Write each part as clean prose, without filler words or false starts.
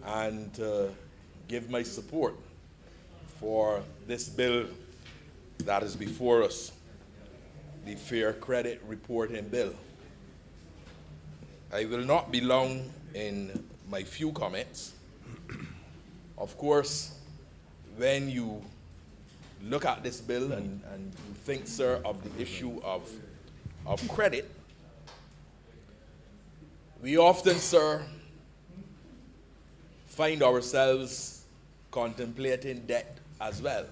and to give my support for this bill that is before us, the Fair Credit Reporting Bill. I will not be long in my few comments. Of course, when you look at this bill and you think, sir, of the issue of credit, we often, sir, find ourselves contemplating debt as well.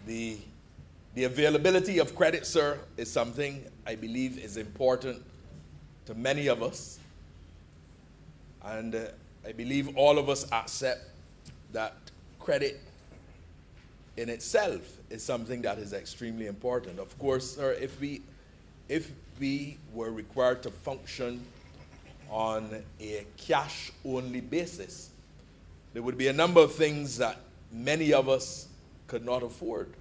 The availability of credit, sir, is something I believe is important to many of us. And I believe all of us accept that credit in itself is something that is extremely important. Of course, sir, if we were required to function on a cash-only basis, there would be a number of things that many of us could not afford.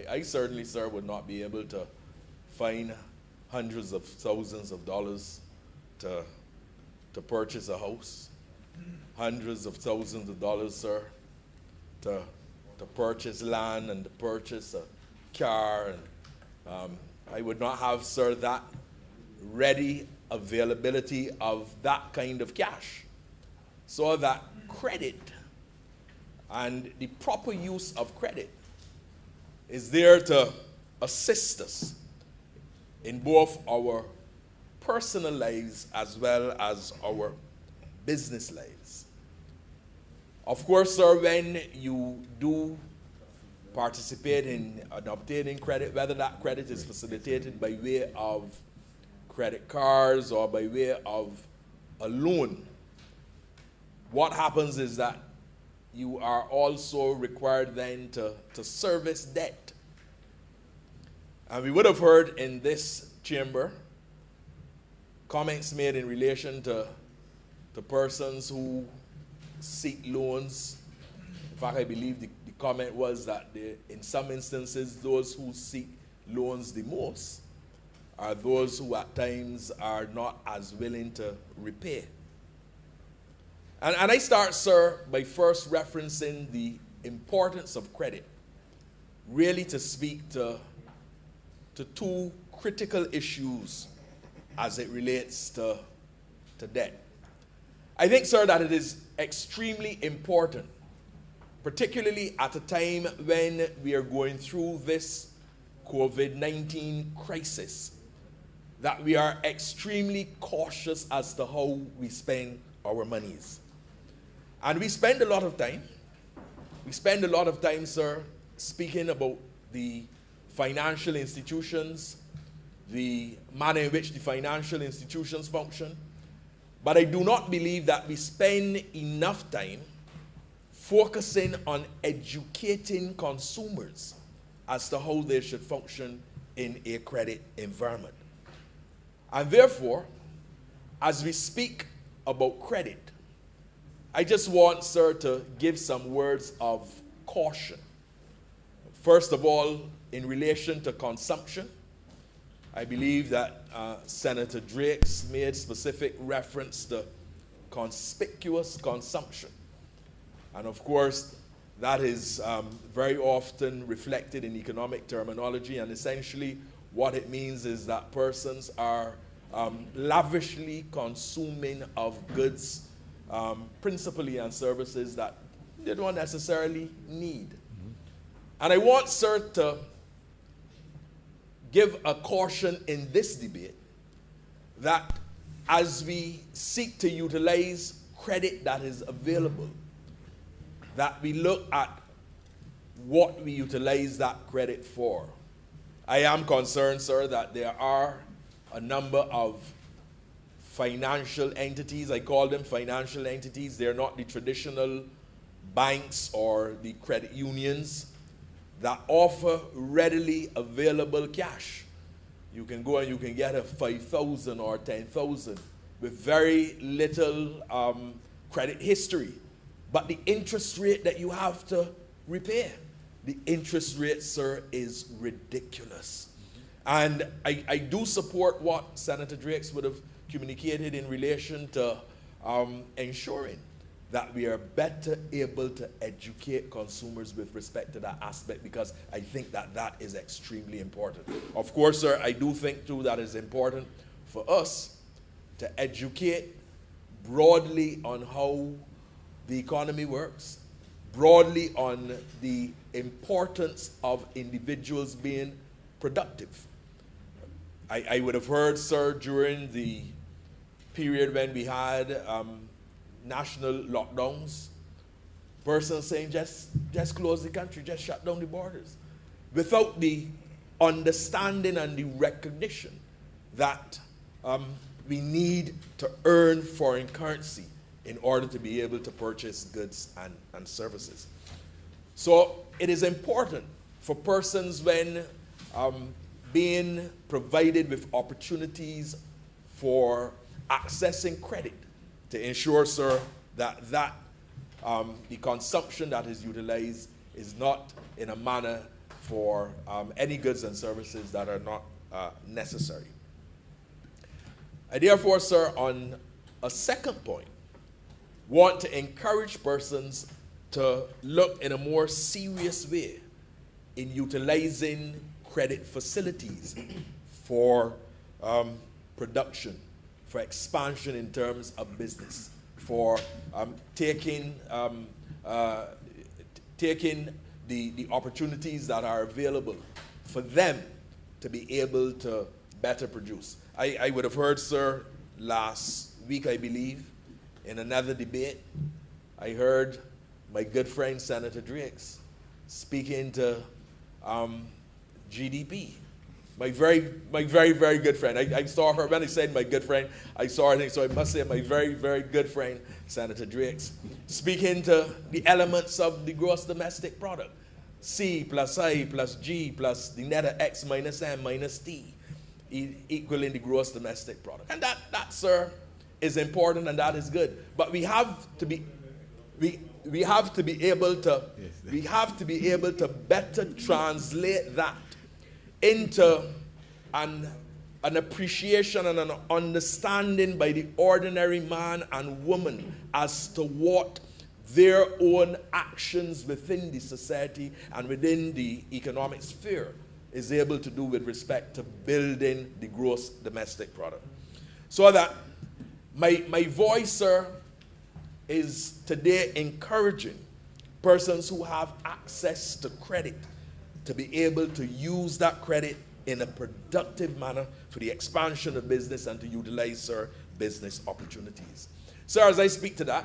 I certainly, sir, would not be able to find hundreds of thousands of dollars to purchase a house, hundreds of thousands of dollars, sir, to purchase land and to purchase a car. And I would not have, sir, that ready availability of that kind of cash. So that credit and the proper use of credit is there to assist us in both our personal lives as well as our business lives. Of course, sir, when you do participate in obtaining credit, whether that credit is facilitated by way of credit cards or by way of a loan, what happens is that you are also required then to service debt. And we would have heard in this chamber comments made in relation to persons who seek loans. In fact, I believe the comment was that in some instances, those who seek loans the most are those who at times are not as willing to repay. And I start, sir, by first referencing the importance of credit, really to speak to two critical issues as it relates to debt. I think, sir, that it is extremely important, particularly at a time when we are going through this COVID-19 crisis, that we are extremely cautious as to how we spend our monies. And we spend a lot of time, sir, speaking about the financial institutions, the manner in which the financial institutions function. But I do not believe that we spend enough time focusing on educating consumers as to how they should function in a credit environment. And therefore, as we speak about credit, I just want, sir, to give some words of caution. First of all, in relation to consumption, I believe that Senator Drake's made specific reference to conspicuous consumption. And of course, that is very often reflected in economic terminology, and essentially what it means is that persons are lavishly consuming of goods, principally and services that they don't necessarily need. And I want, sir, to give a caution in this debate that as we seek to utilize credit that is available, that we look at what we utilize that credit for. I am concerned, sir, that there are a number of financial entities, I call them financial entities. They're not the traditional banks or the credit unions that offer readily available cash. You can go and you can get a 5,000 or 10,000 with very little credit history. But the interest rate that you have to repay, the interest rate, sir, is ridiculous. And I do support what Senator Drakes would have communicated in relation to ensuring that we are better able to educate consumers with respect to that aspect, because I think that that is extremely important. Of course, sir, I do think too that it's important for us to educate broadly on how the economy works, broadly on the importance of individuals being productive. I would have heard, sir, during the period when we had national lockdowns, persons saying just close the country, just shut down the borders, without the understanding and the recognition that we need to earn foreign currency in order to be able to purchase goods and services. So it is important for persons, when being provided with opportunities for accessing credit, to ensure, sir, that the consumption that is utilized is not in a manner for any goods and services that are not necessary. I therefore, sir, on a second point, want to encourage persons to look in a more serious way in utilizing credit facilities for production, for expansion in terms of business, for taking the opportunities that are available for them to be able to better produce. I would have heard, sir, last week, I believe, in another debate, I heard my good friend Senator Drakes speaking to GDP. My very, very good friend. I saw her, when I said my good friend, I saw her, so I must say my very, very good friend, Senator Drakes, speaking to the elements of the gross domestic product. C plus I plus G plus the net of X minus M minus T equaling the gross domestic product. And that, sir, is important, and that is good. But we have to be able to better translate that into an appreciation and an understanding by the ordinary man and woman as to what their own actions within the society and within the economic sphere is able to do with respect to building the gross domestic product. So that my voice, sir, is today encouraging persons who have access to credit to be able to use that credit in a productive manner for the expansion of business and to utilize, sir, business opportunities. Sir, as I speak to that,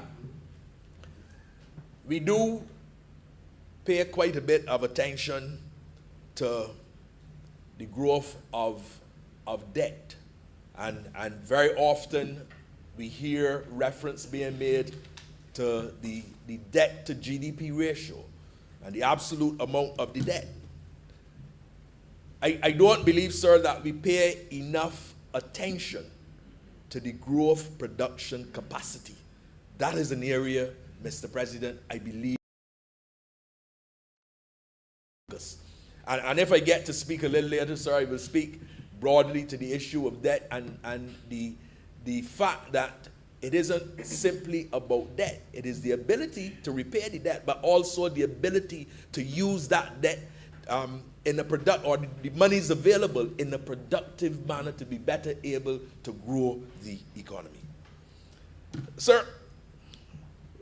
we do pay quite a bit of attention to the growth of debt. And very often we hear reference being made to the debt to GDP ratio and the absolute amount of the debt. I don't believe, sir, that we pay enough attention to the growth production capacity. That is an area, Mr. President, I believe. And if I get to speak a little later, sir, I will speak broadly to the issue of debt and the fact that it isn't simply about debt. It is the ability to repay the debt, but also the ability to use that debt in a or the monies available in a productive manner to be better able to grow the economy. Sir,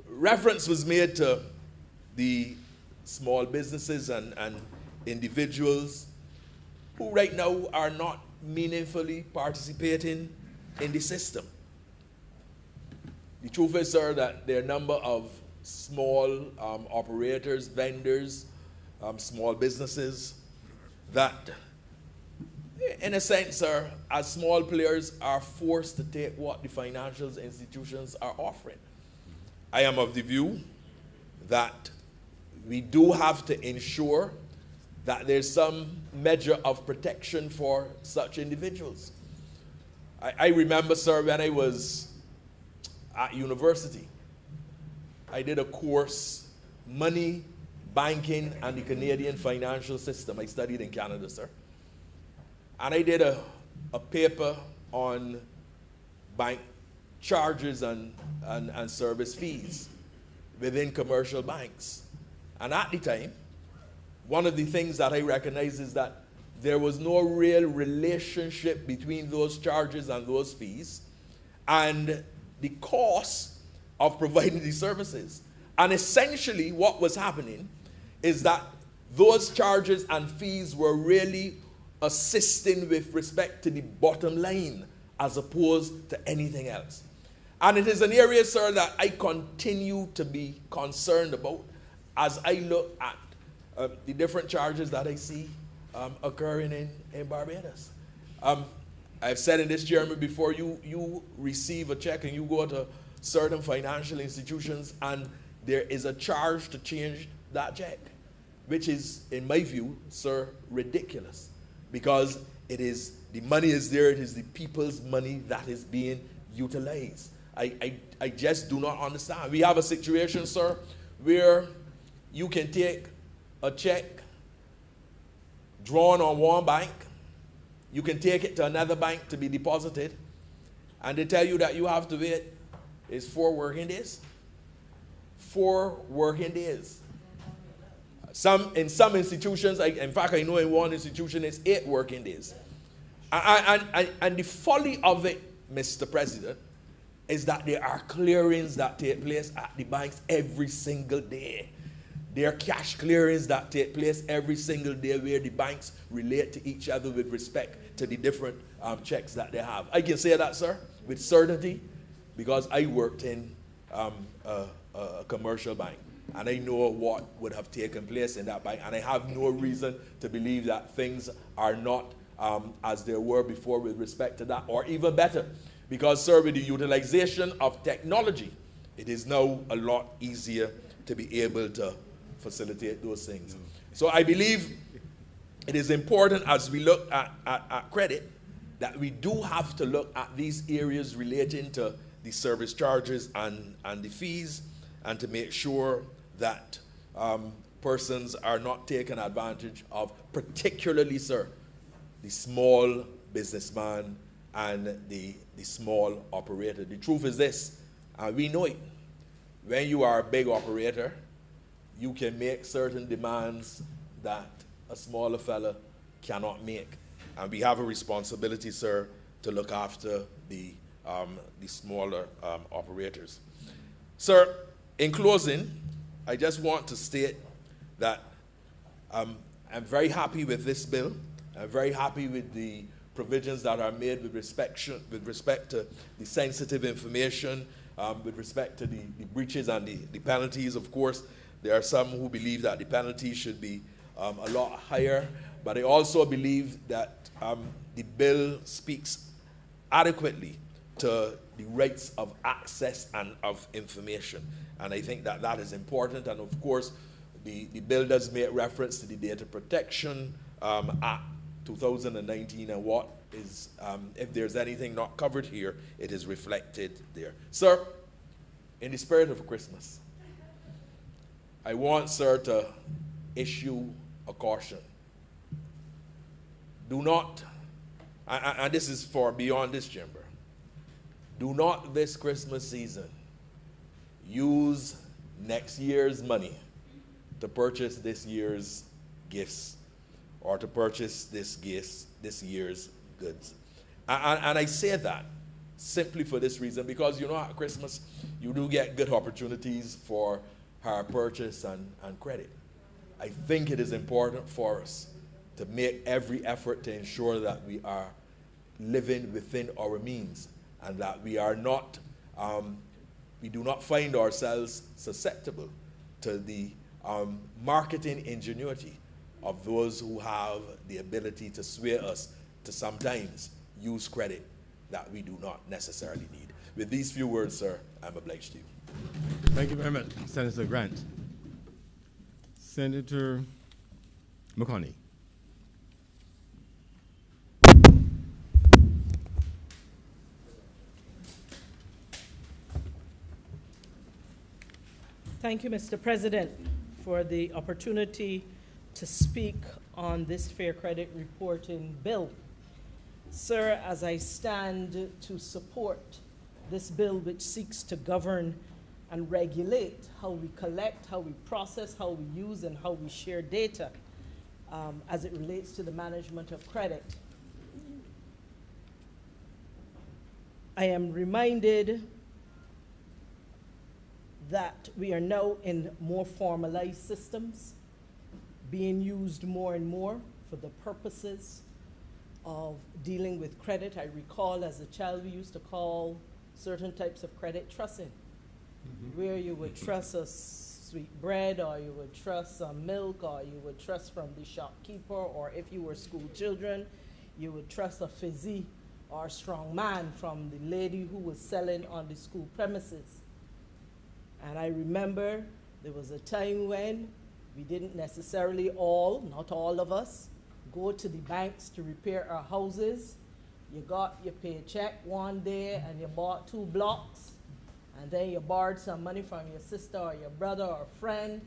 reference was made to the small businesses and individuals who right now are not meaningfully participating in the system. The truth is, sir, that there are a number of small operators, vendors, small businesses that, in a sense, sir, as small players are forced to take what the financial institutions are offering. I am of the view that we do have to ensure that there's some measure of protection for such individuals. I remember, sir, when I was at university, I did a course, Money, Banking, and the Canadian Financial System. I studied in Canada, sir. And I did a paper on bank charges and service fees within commercial banks. And at the time, one of the things that I recognized is that there was no real relationship between those charges and those fees and the cost of providing these services. And essentially what was happening is that those charges and fees were really assisting with respect to the bottom line as opposed to anything else. And it is an area, sir, that I continue to be concerned about as I look at the different charges that I see occurring in Barbados. I've said in this Jeremy before, you receive a check and you go to certain financial institutions and there is a charge to change that check, which is, in my view, sir, ridiculous. Because it is, the money is there, it is the people's money that is being utilized. I just do not understand. We have a situation, sir, where you can take a check drawn on one bank, you can take it to another bank to be deposited, and they tell you that you have to wait, it's 4 working days. 4 working days. In some institutions, in fact, I know in one institution it's 8 working days. And the folly of it, Mr. President, is that there are clearings that take place at the banks every single day. There are cash clearings that take place every single day where the banks relate to each other with respect to the different checks that they have. I can say that, sir, with certainty, because I worked in a commercial bank. And I know what would have taken place in that bank. And I have no reason to believe that things are not as they were before with respect to that, or even better. Because, sir, with the utilization of technology, it is now a lot easier to be able to facilitate those things. So I believe it is important as we look at credit that we do have to look at these areas relating to the service charges and the fees, and to make sure that persons are not taken advantage of, particularly, sir, the small businessman and the small operator. The truth is this, and we know it. When you are a big operator, you can make certain demands that a smaller fella cannot make. And we have a responsibility, sir, to look after the smaller operators. Sir, in closing, I just want to state that I'm very happy with this bill. I'm very happy with the provisions that are made with respect to the sensitive information, with respect to the breaches and the penalties. Of course, there are some who believe that the penalties should be a lot higher, but I also believe that the bill speaks adequately to the rights of access and of information. And I think that that is important. And of course, the bill does make reference to the Data Protection Act 2019, and what is, if there's anything not covered here, it is reflected there. Sir, in the spirit of Christmas, I want, sir, to issue a caution. Do not, and this is for beyond this chamber, do not this Christmas season use next year's money to purchase this year's gifts or to purchase this year's goods. And I say that simply for this reason, because you know at Christmas you do get good opportunities for hire purchase and credit. I think it is important for us to make every effort to ensure that we are living within our means, and that we are not, we do not find ourselves susceptible to the marketing ingenuity of those who have the ability to sway us to sometimes use credit that we do not necessarily need. With these few words, sir, I'm obliged to you. Thank you very much, Senator Grant. Senator McConney. Thank you, Mr. President, for the opportunity to speak on this Fair Credit Reporting Bill. Sir, as I stand to support this bill which seeks to govern and regulate how we collect, how we process, how we use, and how we share data as it relates to the management of credit, I am reminded that we are now in more formalized systems being used more and more for the purposes of dealing with credit. I recall as a child we used to call certain types of credit trussing, where you would truss a sweet bread, or you would truss some milk, or you would truss from the shopkeeper, or if you were school children, you would truss a fizzy or strong man from the lady who was selling on the school premises. And I remember there was a time when we didn't necessarily not all of us, go to the banks to repair our houses. You got your paycheck one day and you bought 2 blocks, and then you borrowed some money from your sister or your brother or friend,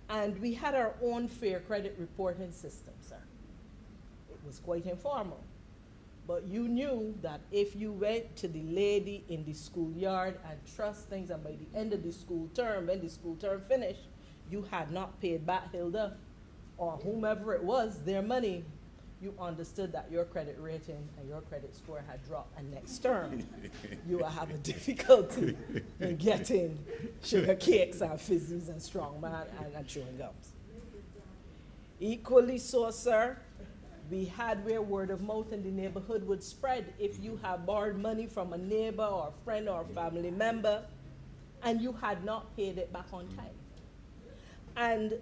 and we had our own fair credit reporting system, sir. It was quite informal. But you knew that if you went to the lady in the schoolyard and trust things, and by the end of the school term, when the school term finished, you had not paid back Hilda or whomever it was their money, you understood that your credit rating and your credit score had dropped, and next term you will have a difficulty in getting sugar cakes and fizzies and strongman and chewing gums. Equally so, sir, we had where word of mouth in the neighborhood would spread if you had borrowed money from a neighbor or a friend or a family member and you had not paid it back on time. And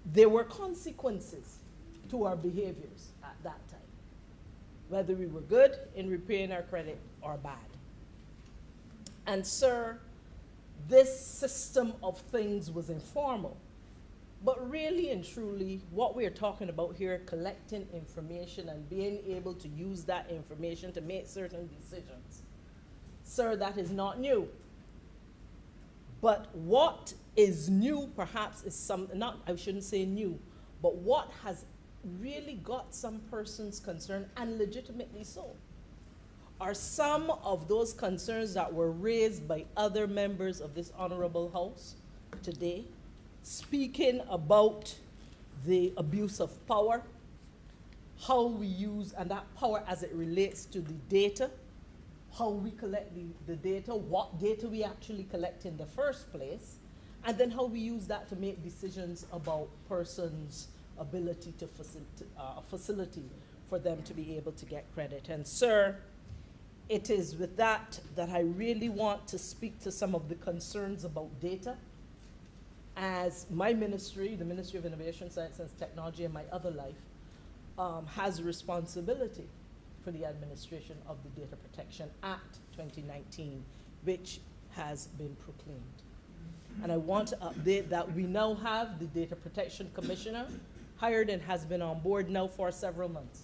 there were consequences to our behaviors at that time, whether we were good in repaying our credit or bad. And sir, this system of things was informal. But really and truly, what we're talking about here, collecting information and being able to use that information to make certain decisions, sir, that is not new. But what is new perhaps is I shouldn't say new, but what has really got some persons concerned, and legitimately so, are some of those concerns that were raised by other members of this honorable House today, speaking about the abuse of power, how we use, and that power as it relates to the data, how we collect the data, what data we actually collect in the first place, and then how we use that to make decisions about persons' ability to facility for them to be able to get credit. And sir, it is with that I really want to speak to some of the concerns about data. As my ministry, the Ministry of Innovation, Science and Technology, and my other life, has a responsibility for the administration of the Data Protection Act 2019, which has been proclaimed. And I want to update that we now have the Data Protection Commissioner hired and has been on board now for several months.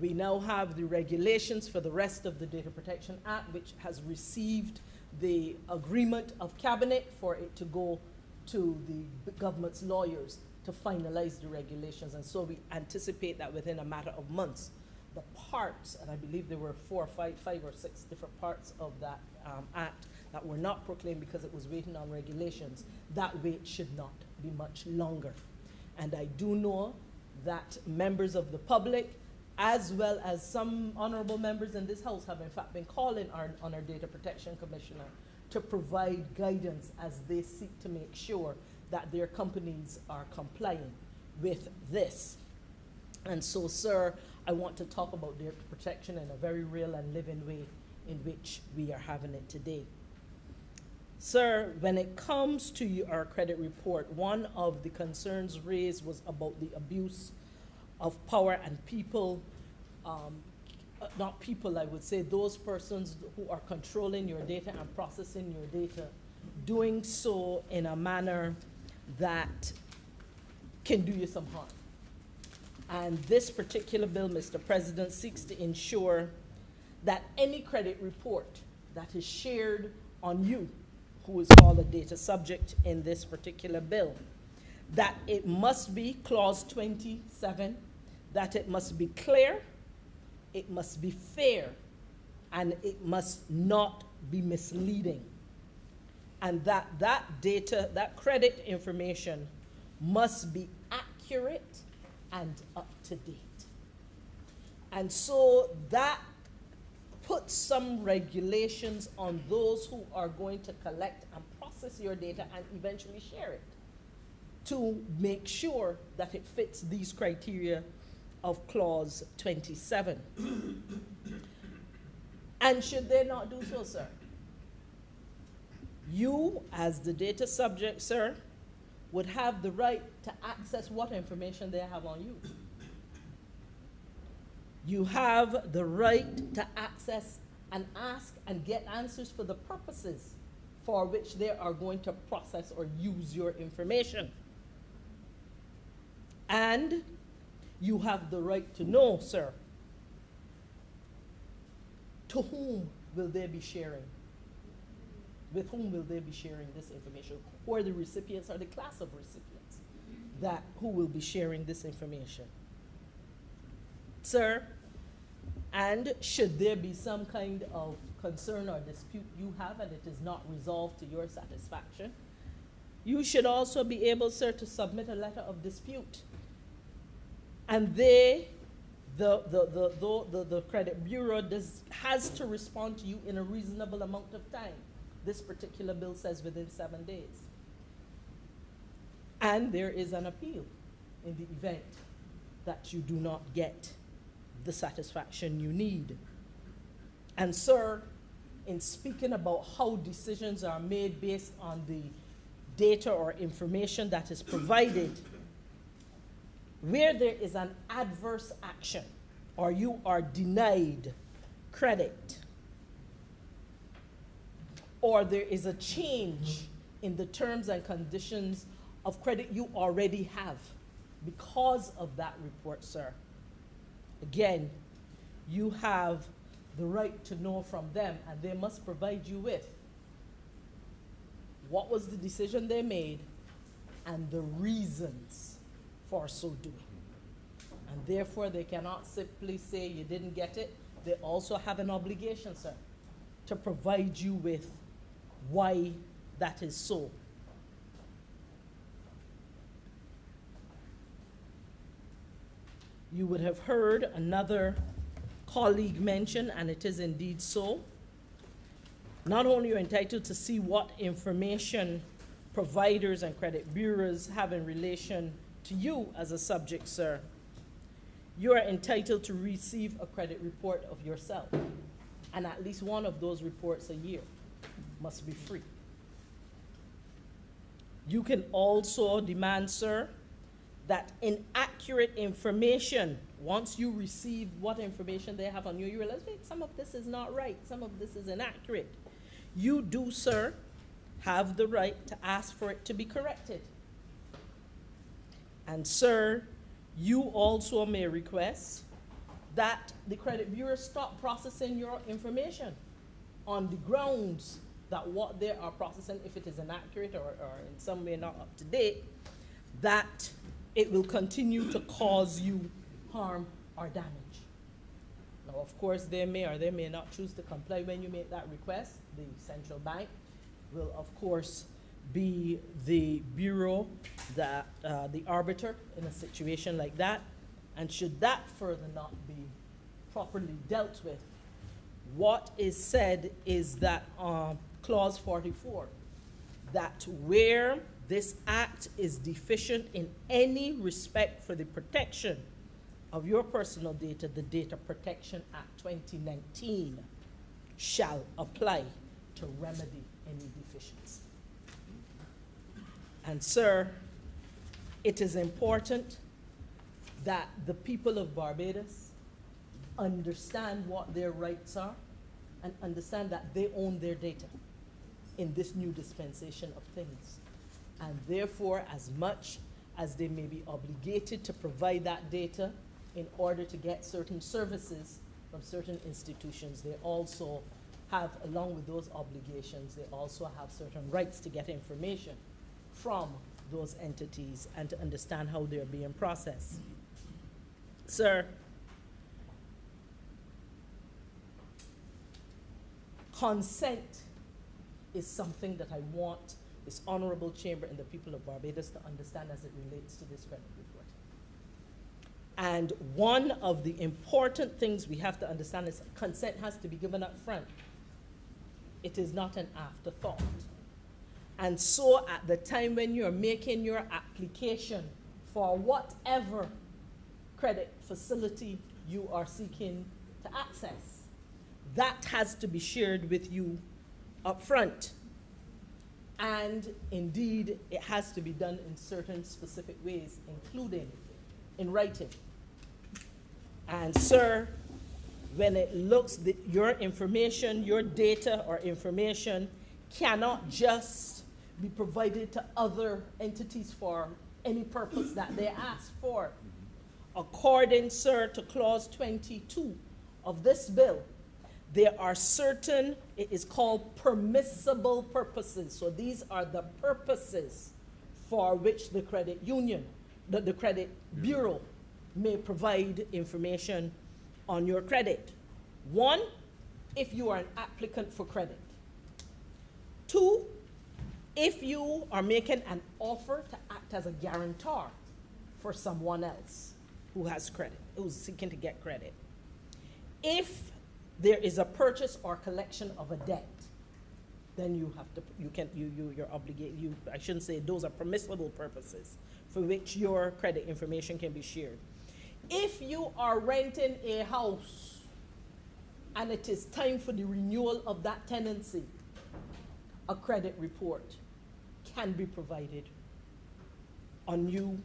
We now have the regulations for the rest of the Data Protection Act, which has received the agreement of cabinet for it to go to the government's lawyers to finalize the regulations. And so we anticipate that within a matter of months, the parts, and I believe there were 5 or 6 different parts of that act that were not proclaimed because it was waiting on regulations, that wait should not be much longer. And I do know that members of the public, as well as some honorable members in this House, have in fact been calling on our Data Protection Commissioner to provide guidance as they seek to make sure that their companies are complying with this. And so, sir, I want to talk about data protection in a very real and living way in which we are having it today. Sir, when it comes to our credit report, one of the concerns raised was about the abuse of power and people, not people, I would say, those persons who are controlling your data and processing your data, doing so in a manner that can do you some harm. And this particular bill, Mr. President, seeks to ensure that any credit report that is shared on you, who is called a data subject in this particular bill, that it must be, clause 27, that it must be clear, it must be fair, and it must not be misleading. And that data, that credit information must be accurate and up to date. And so that puts some regulations on those who are going to collect and process your data and eventually share it, to make sure that it fits these criteria of clause 27. And should they not do so, sir? You, as the data subject, sir, would have the right to access what information they have on you. You have the right to access and ask and get answers for the purposes for which they are going to process or use your information. And you have the right to know, sir, to whom will they be sharing? With whom will they be sharing this information? Who are the recipients or the class of recipients who will be sharing this information? Sir, and should there be some kind of concern or dispute you have and it is not resolved to your satisfaction, you should also be able, sir, to submit a letter of dispute. And the credit bureau has to respond to you in a reasonable amount of time. This particular bill says within 7 days. And there is an appeal in the event that you do not get the satisfaction you need. And sir, in speaking about how decisions are made based on the data or information that is provided, where there is an adverse action or you are denied credit, or there is a change in the terms and conditions of credit you already have because of that report, sir, again, you have the right to know from them, and they must provide you with what was the decision they made and the reasons for so doing. And therefore, they cannot simply say you didn't get it. They also have an obligation, sir, to provide you with why that is so. You would have heard another colleague mention, and it is indeed so. Not only are you entitled to see what information providers and credit bureaus have in relation to you as a subject, sir, you are entitled to receive a credit report of yourself. And at least one of those reports a year must be free. You can also demand, sir, that inaccurate information, once you receive what information they have on you, you realize, wait, some of this is not right, some of this is inaccurate. You do, sir, have the right to ask for it to be corrected. And sir, you also may request that the credit bureau stop processing your information on the grounds that what they are processing, if it is inaccurate or in some way not up to date, that it will continue to cause you harm or damage. Now, of course, they may or they may not choose to comply when you make that request. The central bank will, of course, be the bureau, that the arbiter in a situation like that. And should that further not be properly dealt with, what is said is that clause 44, that where this act is deficient in any respect for the protection of your personal data, the Data Protection Act 2019 shall apply to remedy any deficiency. And sir, it is important that the people of Barbados understand what their rights are and understand that they own their data in this new dispensation of things. And therefore, as much as they may be obligated to provide that data in order to get certain services from certain institutions, they also have, along with those obligations, they also have certain rights to get information from those entities and to understand how they're being processed. Sir, Consent is something that I want this honorable chamber and the people of Barbados to understand as it relates to this credit report. And one of the important things we have to understand is consent has to be given up front. It is not an afterthought. And so at the time when you're making your application for whatever credit facility you are seeking to access, that has to be shared with you up front. And indeed, it has to be done in certain specific ways, including in writing. And sir, when it looks that your information, your data or information cannot just be provided to other entities for any purpose that they ask for. According, sir, to clause 22 of this bill, there are certain, it is called permissible purposes. So these are the purposes for which the credit union, the credit bureau may provide information on your credit. One, if you are an applicant for credit. Two, if you are making an offer to act as a guarantor for someone else who has credit, who's seeking to get credit. If there is a purchase or collection of a debt, then you have to, you're obligated, I shouldn't say those are permissible purposes for which your credit information can be shared. If you are renting a house and it is time for the renewal of that tenancy, a credit report can be provided on you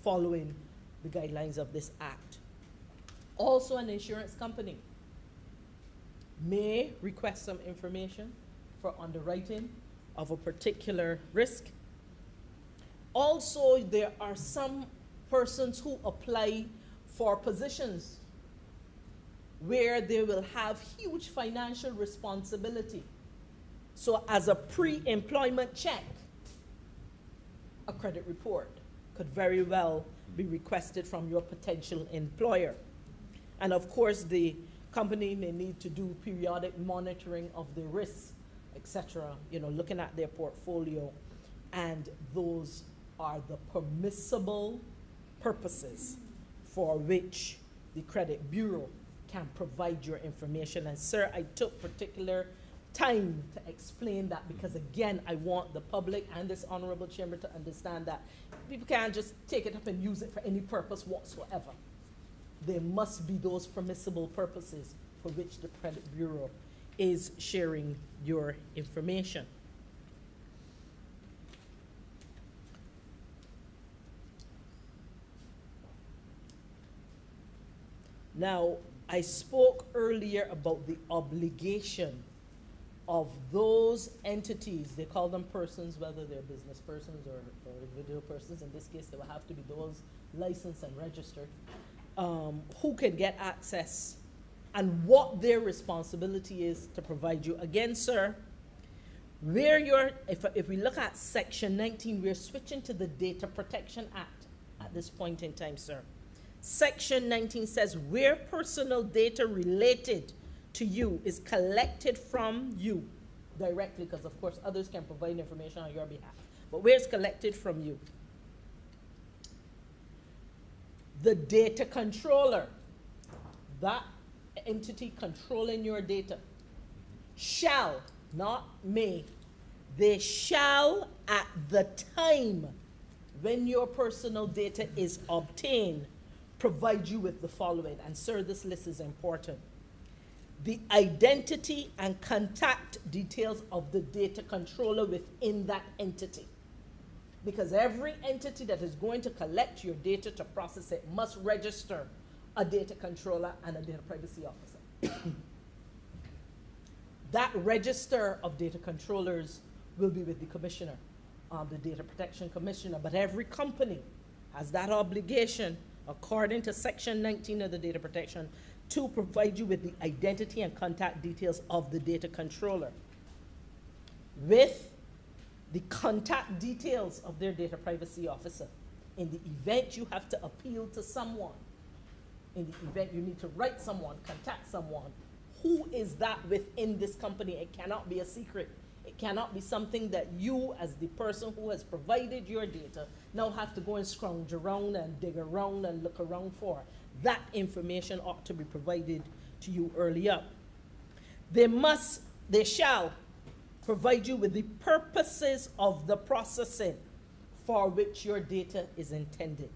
following the guidelines of this act. Also, an insurance company may request some information for underwriting of a particular risk. Also, there are some persons who apply for positions where they will have huge financial responsibility. So as a pre-employment check, a credit report could very well be requested from your potential employer. And of course, the company may need to do periodic monitoring of the risks, etc., looking at their portfolio. And those are the permissible purposes for which the credit bureau can provide your information. And sir, I took particular time to explain that because again, I want the public and this honorable chamber to understand that people can't just take it up and use it for any purpose whatsoever. There must be those permissible purposes for which the credit bureau is sharing your information. Now, I spoke earlier about the obligation of those entities, they call them persons, whether they're business persons or individual persons. In this case, they will have to be those licensed and registered, who can get access and what their responsibility is to provide you. Again, sir, where if we look at Section 19, we're switching to the Data Protection Act at this point in time, sir. Section 19 says where personal data related to you is collected from you directly, because of course others can provide information on your behalf, but where it's collected from you. The data controller, that entity controlling your data, shall, not may, they shall at the time when your personal data is obtained provide you with the following. And sir, this list is important. The identity and contact details of the data controller within that entity. Because every entity that is going to collect your data to process it must register a data controller and a data privacy officer. That register of data controllers will be with the commissioner, the data protection commissioner, but every company has that obligation, according to Section 19 of the Data Protection, to provide you with the identity and contact details of the data controller, with the contact details of their data privacy officer. In the event you have to appeal to someone, in the event you need to write someone, contact someone, who is that within this company. It cannot be a secret. It cannot be something that you, as the person who has provided your data, now have to go and scrounge around and dig around and look around for. That information ought to be provided to you early up. They shall provide you with the purposes of the processing for which your data is intended.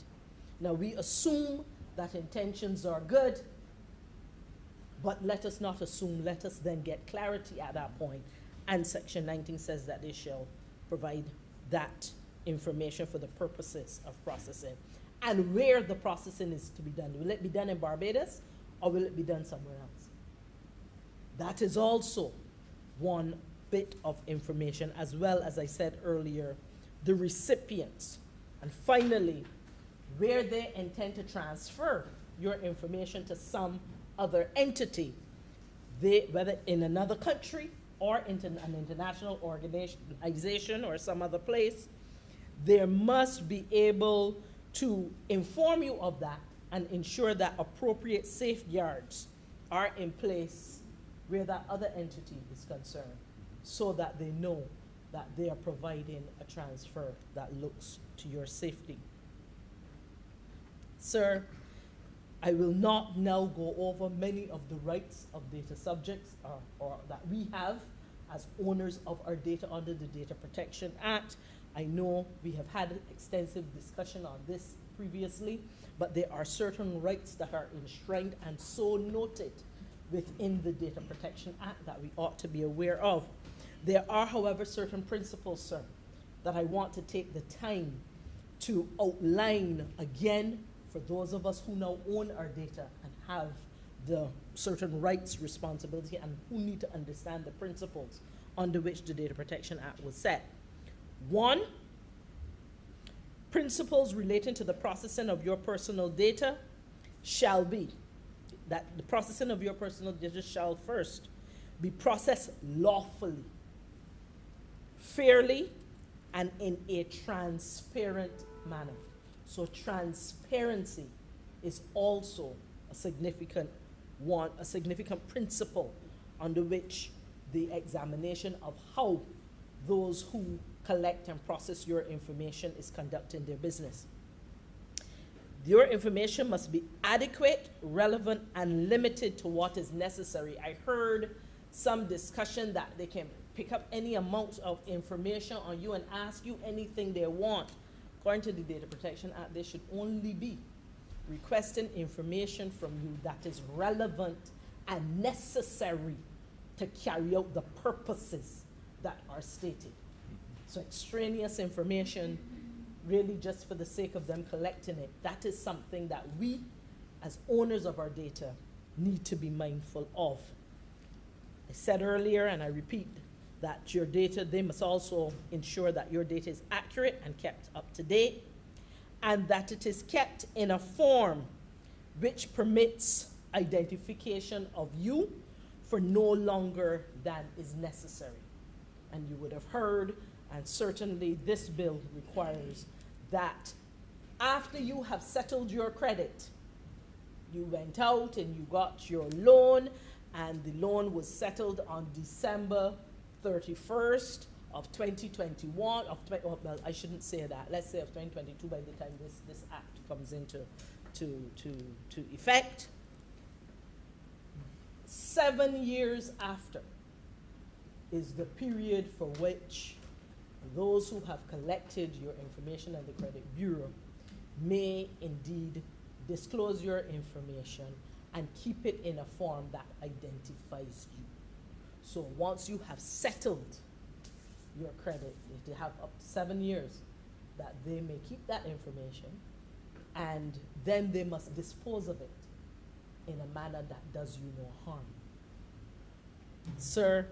Now, we assume that intentions are good, but let us not assume, let us then get clarity at that point. And Section 19 says that they shall provide that information for the purposes of processing. And where the processing is to be done. Will it be done in Barbados or will it be done somewhere else? That is also one bit of information, as well as I said earlier, the recipients. And finally, where they intend to transfer your information to some other entity, whether in another country or into an international organization or some other place, they must be able to inform you of that and ensure that appropriate safeguards are in place where that other entity is concerned, so that they know that they are providing a transfer that looks to your safety. Sir, I will not now go over many of the rights of data subjects or that we have as owners of our data under the Data Protection Act. I know we have had an extensive discussion on this previously, but there are certain rights that are enshrined and so noted within the Data Protection Act that we ought to be aware of. There are, however, certain principles, sir, that I want to take the time to outline again for those of us who now own our data and have the certain rights, responsibility, and who need to understand the principles under which the Data Protection Act was set. One, principles relating to the processing of your personal data shall be that the processing of your personal data shall first be processed lawfully, fairly, and in a transparent manner. So transparency is also a significant principle under which the examination of how those who collect and process your information is conducting their business. Your information must be adequate, relevant, and limited to what is necessary. I heard some discussion that they can pick up any amount of information on you and ask you anything they want. According to the Data Protection Act, they should only be requesting information from you that is relevant and necessary to carry out the purposes that are stated. So extraneous information, really just for the sake of them collecting it, that is something that we, as owners of our data, need to be mindful of. I said earlier, and I repeat, that your data, they must also ensure that your data is accurate and kept up to date, and that it is kept in a form which permits identification of you for no longer than is necessary. And you would have heard, and certainly this bill requires, that after you have settled your credit, you went out and you got your loan, and the loan was settled on December 31st of 2021, well, I shouldn't say that, let's say of 2022 by the time this act comes into to effect. 7 years after is the period for which those who have collected your information at the Credit Bureau may indeed disclose your information and keep it in a form that identifies you. So once you have settled your credit, they have up to 7 years that they may keep that information, and then they must dispose of it in a manner that does you no harm. Sir,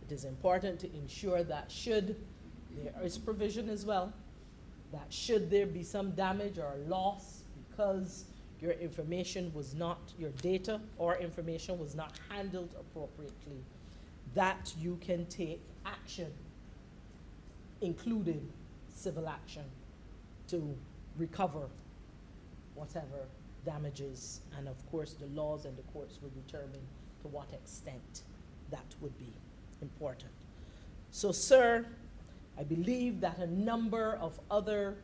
it is important to ensure that should there is provision as well, that should there be some damage or loss because your information was not, your data or information was not handled appropriately, that you can take action, including civil action, to recover whatever damages, and of course the laws and the courts will determine to what extent that would be important. So, sir, I believe that a number of other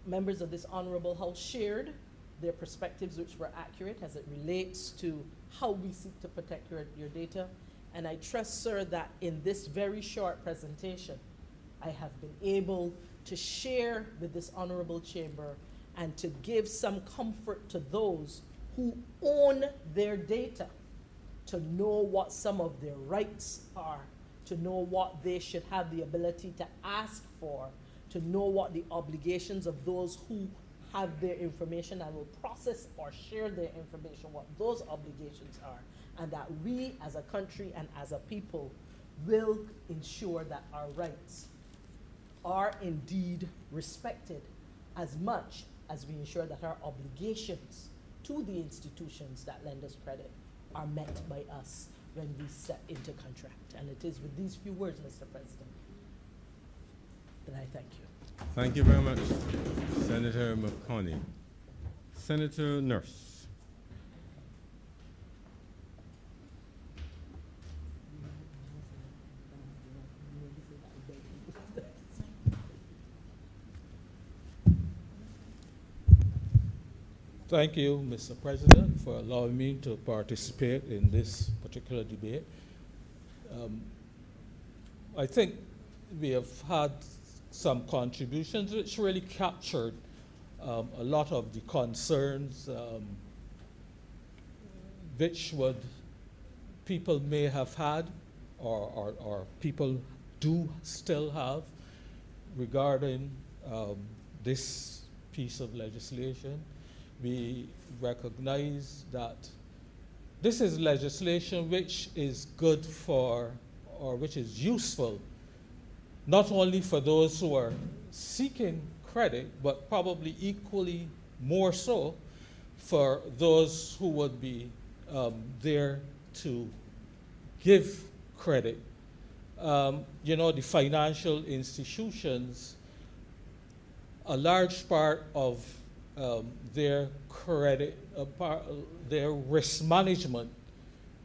members of this honorable house shared their perspectives, which were accurate as it relates to how we seek to protect your data. And I trust, sir, that in this very short presentation, I have been able to share with this honorable chamber and to give some comfort to those who own their data, to know what some of their rights are, to know what they should have the ability to ask for, to know what the obligations of those who have their information and will process or share their information, what those obligations are, and that we as a country and as a people will ensure that our rights are indeed respected as much as we ensure that our obligations to the institutions that lend us credit are met by us when we step into contract. And it is with these few words, Mr. President, that I thank you. Thank you very much, Senator McConney. Senator Nurse. Thank you, Mr. President, for allowing me to participate in this particular debate. I think we have had some contributions which really captured a lot of the concerns which people may have had or people do still have regarding this piece of legislation. We recognize that this is legislation which is good for, or which is useful, not only for those who are seeking credit, but probably equally more so for those who would be there to give credit. You know, the financial institutions, a large part of their credit, their risk management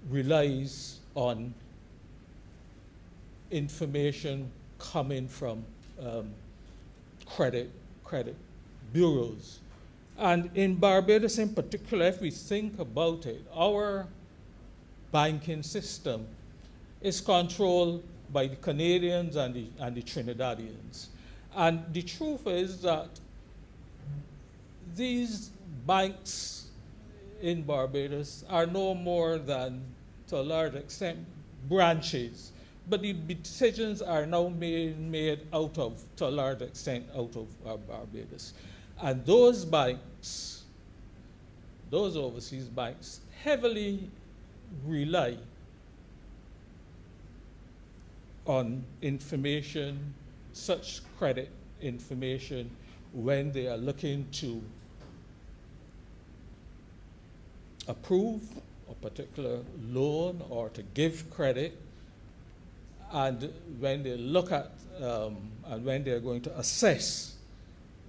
relies on information coming from credit bureaus. And in Barbados in particular, if we think about it, our banking system is controlled by the Canadians and the Trinidadians. And the truth is that these banks in Barbados are no more than, to a large extent, branches. But the decisions are now made out of, to a large extent, out of Barbados. And those banks, those overseas banks, heavily rely on information, such credit information, when they are looking to approve a particular loan or to give credit, and when they look at and when they're going to assess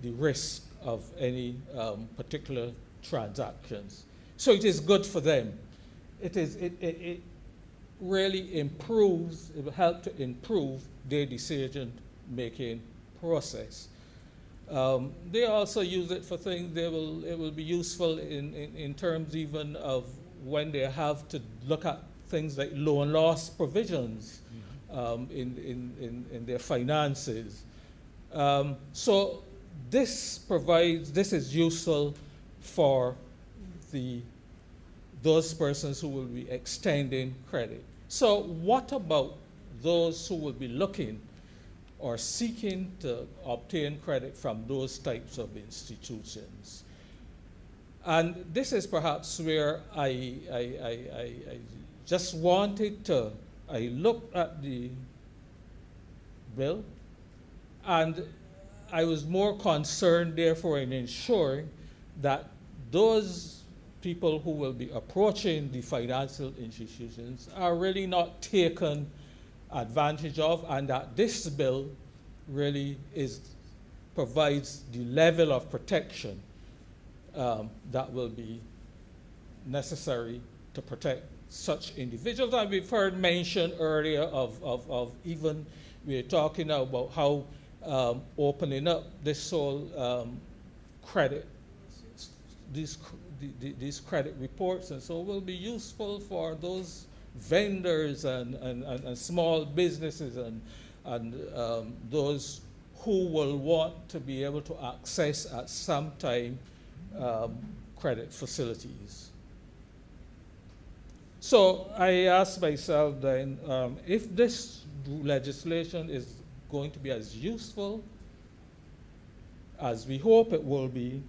the risk of any particular transactions. So it is good for them. It really improves, it will help to improve their decision-making process. They also use it for things, it will be useful in terms even of when they have to look at things like loan loss provisions in their finances. So this is useful for those persons who will be extending credit. So what about those who will be looking or seeking to obtain credit from those types of institutions? And this is perhaps where I just wanted to, I looked at the bill and I was more concerned therefore in ensuring that those people who will be approaching the financial institutions are really not taken advantage of, and that this bill really provides the level of protection that will be necessary to protect such individuals. And we've heard mention earlier of even, we're talking now about how opening up this whole credit, these credit reports, and so will be useful for those vendors and small businesses and those who will want to be able to access at some time credit facilities. So I asked myself then, if this legislation is going to be as useful as we hope it will be,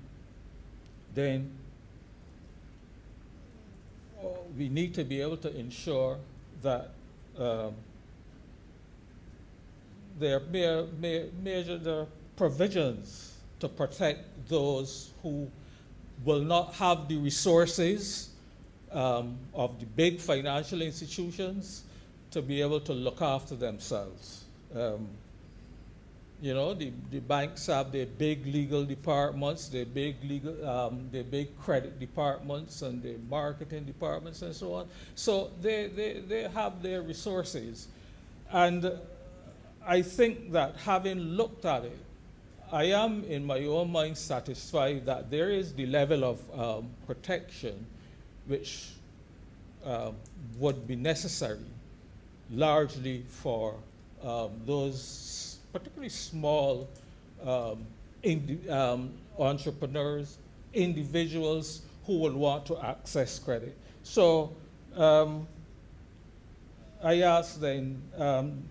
then we need to be able to ensure that there are provisions to protect those who will not have the resources of the big financial institutions to be able to look after themselves. You know, the banks have their big legal departments, their big credit departments, and their marketing departments, and so on. So they have their resources, and I think that having looked at it, I am in my own mind satisfied that there is the level of protection which would be necessary largely for those particularly small entrepreneurs, individuals who would want to access credit. So I asked then,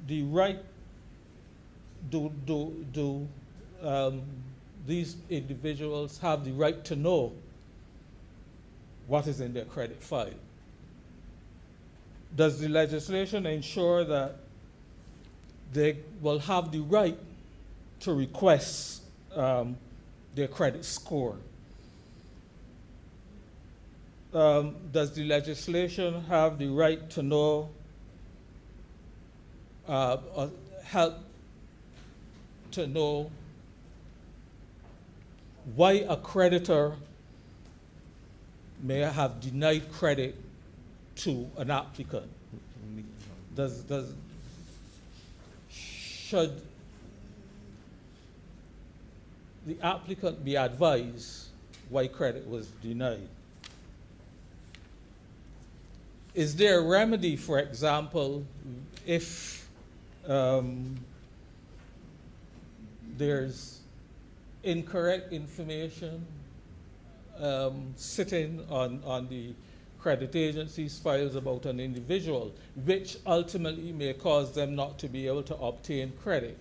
the right, do these individuals have the right to know what is in their credit file? Does the legislation ensure that they will have the right to request their credit score? Does the legislation have the right to know, help to know why a creditor may have denied credit to an applicant? Should the applicant be advised why credit was denied? Is there a remedy, for example, if there's incorrect information sitting on the credit agency's files about an individual, which ultimately may cause them not to be able to obtain credit?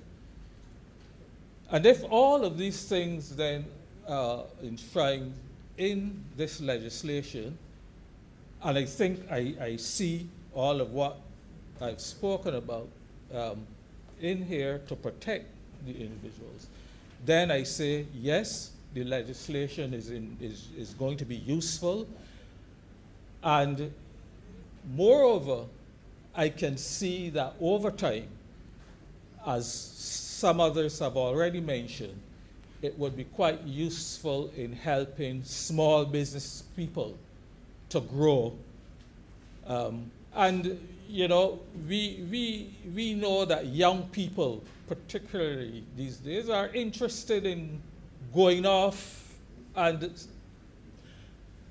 And if all of these things then are enshrined in this legislation, and I think I see all of what I've spoken about in here to protect the individuals, then I say, yes, the legislation is going to be useful. And moreover, I can see that over time, as some others have already mentioned, it would be quite useful in helping small business people to grow. And you know, we know that young people, particularly these days, are interested in going off and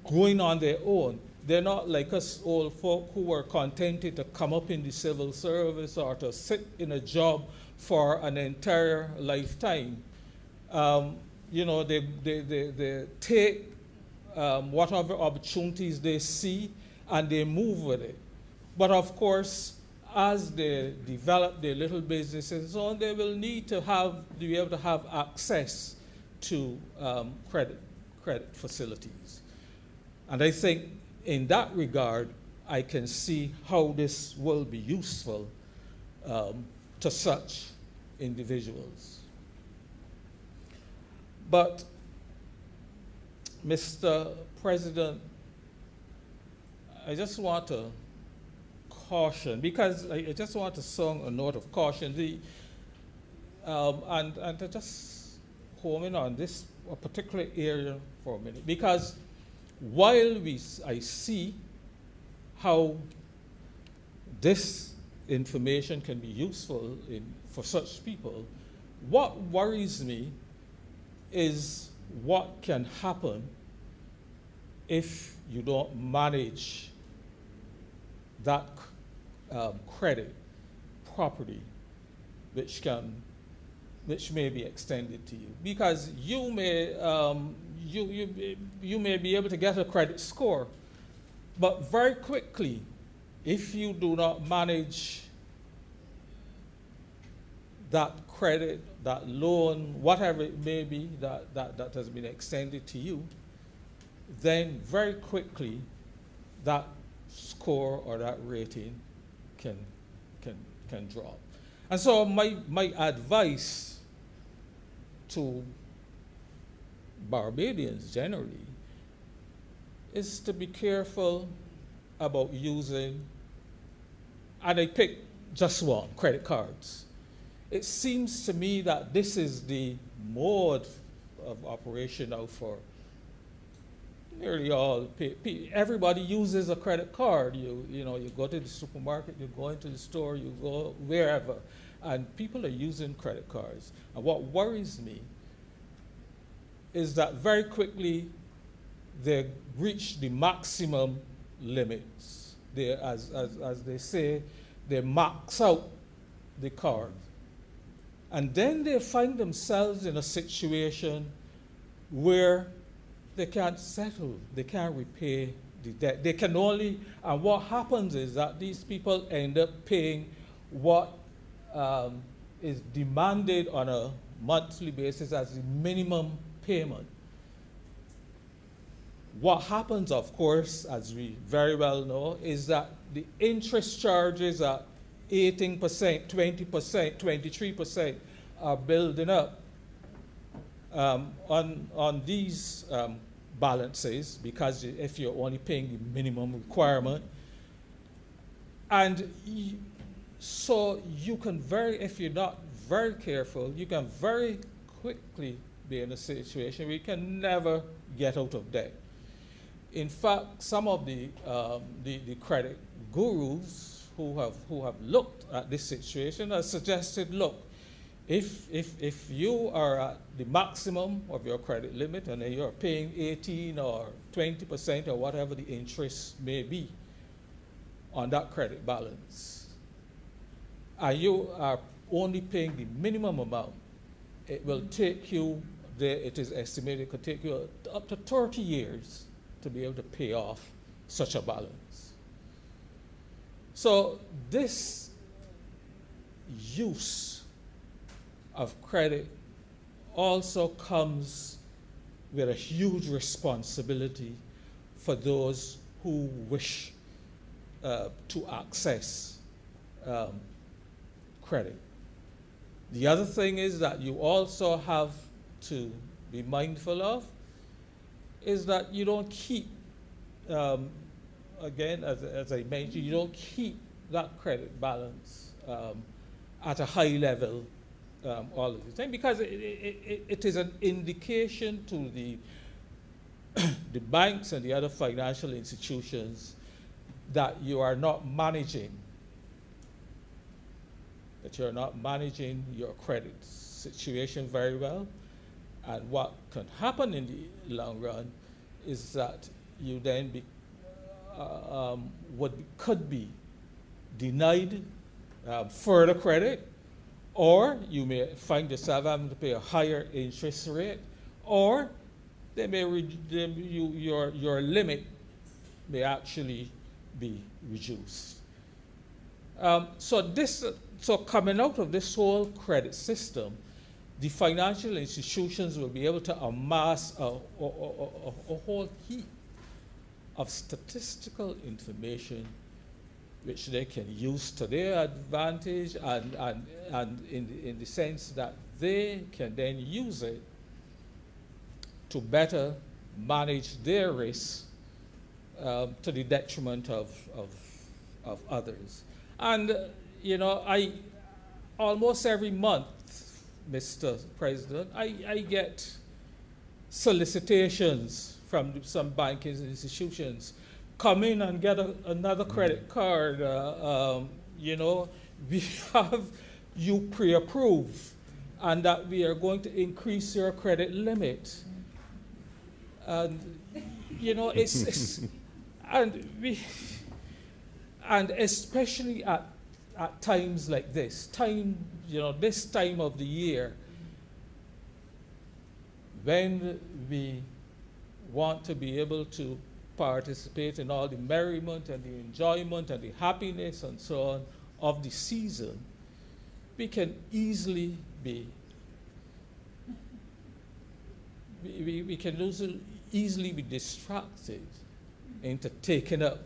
going on their own. They're not like us old folk who were contented to come up in the civil service or to sit in a job for an entire lifetime. You know, they take whatever opportunities they see and they move with it. But of course, as they develop their little businesses and so on, they will need to be able to have access to credit facilities. And I think in that regard, I can see how this will be useful to such individuals. But, Mr. President, I just want to caution, because I just want to sound a note of caution, and to just home in on this particular area for a minute, because while I see how this information can be useful for such people. What worries me is what can happen if you don't manage that credit property, which may be extended to you, because you may be able to get a credit score, but very quickly, if you do not manage that credit, that loan, whatever it may be that has been extended to you, then very quickly that score or that rating can drop. And so my advice to Barbadians generally is to be careful about using, and I pick just one, credit cards. It seems to me that this is the mode of operation now for nearly all everybody uses a credit card. You go to the supermarket, you go into the store, you go wherever, and people are using credit cards. And what worries me is that very quickly they reach the maximum limits. They, as they say, they max out the card. And then they find themselves in a situation where they can't settle, they can't repay the debt. They can only, and what happens is that these people end up paying what is demanded on a monthly basis as the minimum payment. What happens, of course, as we very well know, is that the interest charges are 18%, 20%, 23% are building up on these balances, because if you're only paying the minimum requirement. And so you can if you're not very careful, you can very quickly be in a situation where you can never get out of debt. In fact, some of the credit gurus who have looked at this situation have suggested, look, if you are at the maximum of your credit limit and you're paying 18 or 20% or whatever the interest may be on that credit balance, and you are only paying the minimum amount, it will take you, it is estimated it could take you up to 30 years to be able to pay off such a balance. So this use of credit also comes with a huge responsibility for those who wish to access credit. The other thing is that you also have to be mindful of is that you don't keep, again, as I mentioned, you don't keep that credit balance at a high level all of the time, because it is an indication to the banks and the other financial institutions that you are not managing your credit situation very well. And what can happen in the long run is that you then could be denied further credit, or you may find yourself having to pay a higher interest rate, or they may your limit may actually be reduced. So coming out of this whole credit system, the financial institutions will be able to amass a whole heap of statistical information which they can use to their advantage, and in the sense that they can then use it to better manage their risks to the detriment of others. And I almost every month, Mr. President, I get solicitations from some banking institutions come in and get another credit card, you know, we have you pre-approved, and that we are going to increase your credit limit. And, you know, it's and especially at times like this, this time of the year, when we want to be able to participate in all the merriment and the enjoyment and the happiness and so on of the season, we can easily be easily be distracted into taking up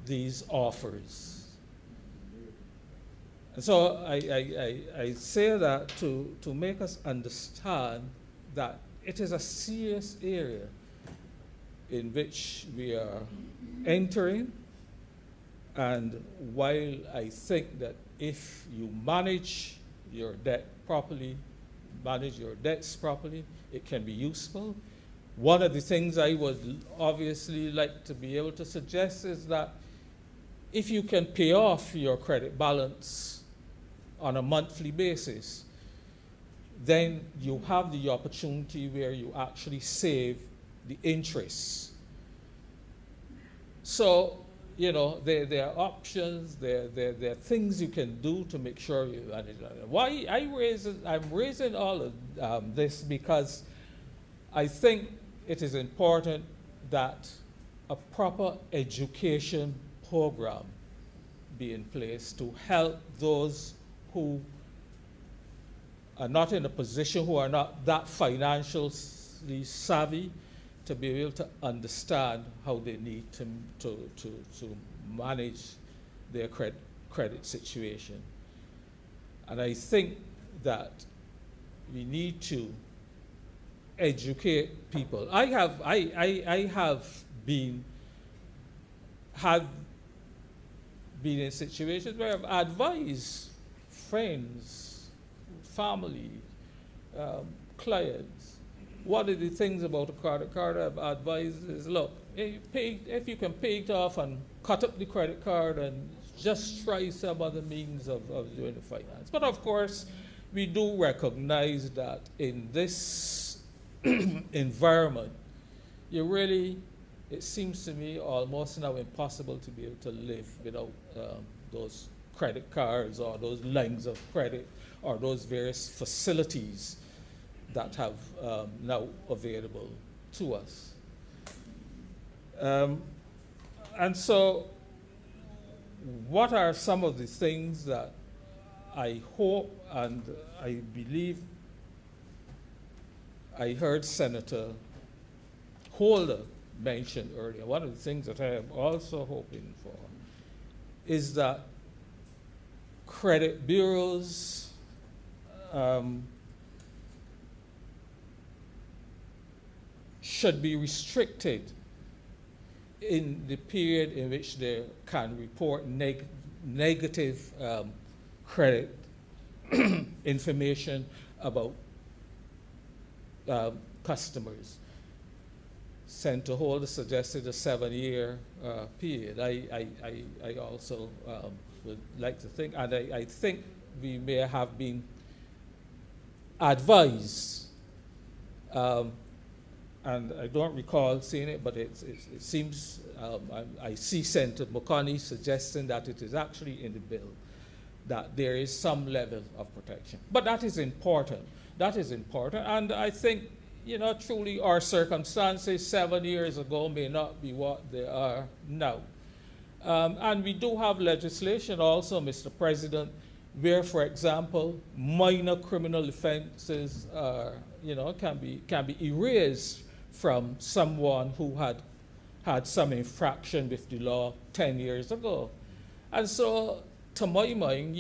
these offers. And so I say that to make us understand that it is a serious area in which we are entering. And while I think that if you manage your debt properly, manage your debts properly, it can be useful. One of the things I would obviously like to be able to suggest is that if you can pay off your credit balance on a monthly basis, then you have the opportunity where you actually save the interest. So, you know, there are options, there are things you can do to make sure you manage that. Why I'm raising all of this because I think it is important that a proper education program be in place to help those who are not in a position, who are not that financially savvy, to be able to understand how they need to manage their credit situation. And I think that we need to educate people. I have been in situations where I've advised friends, family, clients. One of the things about a credit card I've advised is, look, if you can pay it off and cut up the credit card and just try some other means of doing the finance. But of course, we do recognize that in this environment, it seems to me almost now impossible to be able to live without those credit cards or those lines of credit or those various facilities that have now available to us. And so, what are some of the things that I hope and I believe I heard Senator Holder mention earlier? One of the things that I am also hoping for is that credit bureaus should be restricted in the period in which they can report negative credit information about customers. Senator Holder suggested a 7-year period. I also would like to think, and I think we may have been advised, and I don't recall seeing it, but it seems, I see Senator McConney suggesting that it is actually in the bill, that there is some level of protection. But that is important. That is important. And I think, truly our circumstances 7 years ago may not be what they are now. And we do have legislation also, Mr. President, where, for example, minor criminal offenses are, can be erased from someone who had some infraction with the law 10 years ago. And so, to my mind,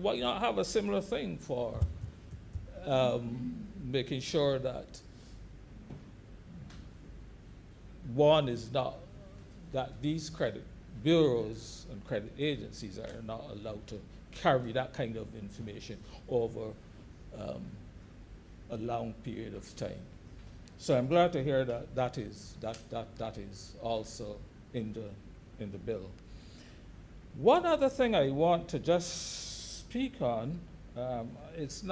why not have a similar thing for making sure that that these credit bureaus and credit agencies are not allowed to carry that kind of information over a long period of time. So I'm glad to hear that that is also in the bill. One other thing I want to just speak on, it's in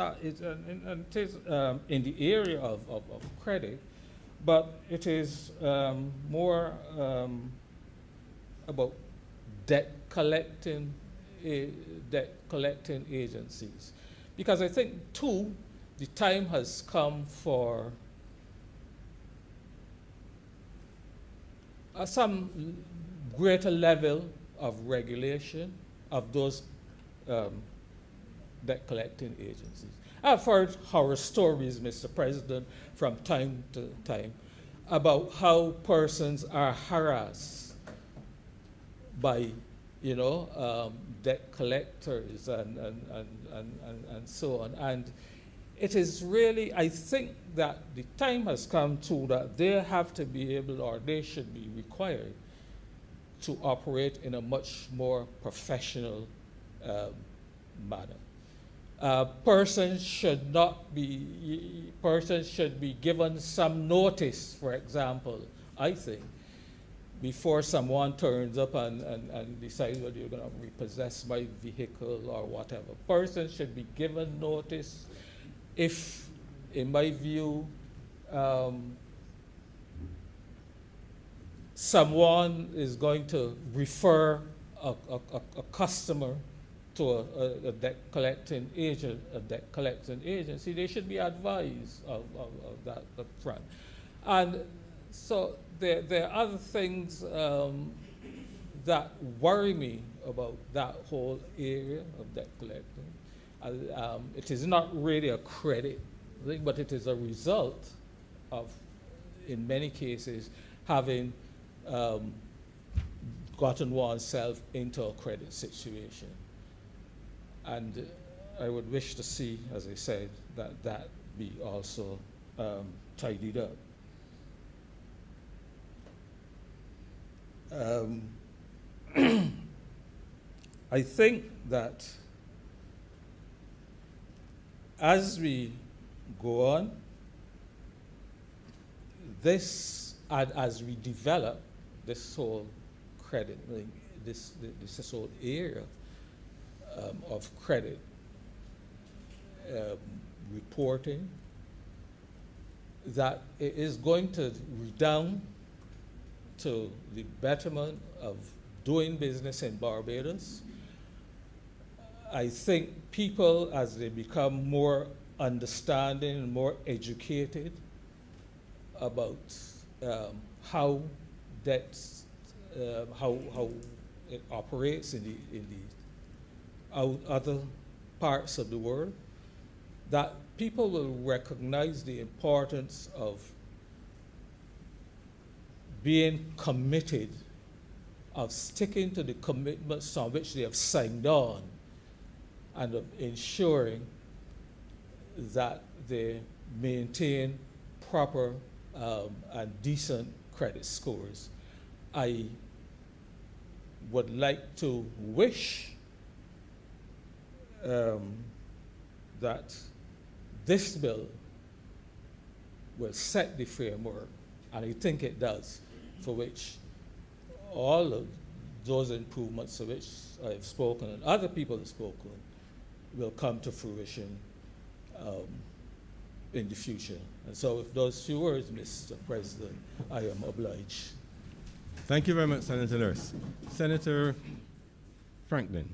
the area of credit, but it is more about debt collecting agencies, because I think too the time has come for some greater level of regulation of those debt collecting agencies. I've heard horror stories, Mr. President, from time to time about how persons are harassed by, debt collectors and so on. And it is really, I think that the time has come to that they have to be able, or they should be required to operate in a much more professional manner. Persons should be given some notice, for example, I think, before someone turns up and decides whether you're going to repossess my vehicle or whatever. Persons should be given notice if, in my view, someone is going to refer a customer to a debt collecting agency, they should be advised of that up front. And so there are other things that worry me about that whole area of debt collecting. It is not really a credit thing, but it is a result of, in many cases, having gotten oneself into a credit situation. And I would wish to see, as I said, that be also tidied up. I think that as we go on, as we develop this whole credit, this whole area of credit reporting, that it is going to redound to the betterment of doing business in Barbados. I think people, as they become more understanding and more educated about how debts, how it operates in the other parts of the world, that people will recognize the importance of being committed, of sticking to the commitments on which they have signed on, and of ensuring that they maintain proper and decent credit scores. I would like to wish that this bill will set the framework, and I think it does, for which all of those improvements of which I've spoken and other people have spoken will come to fruition in the future. And so with those few words, Mr. President, I am obliged. Thank you very much, Senator Nurse. Senator Franklin.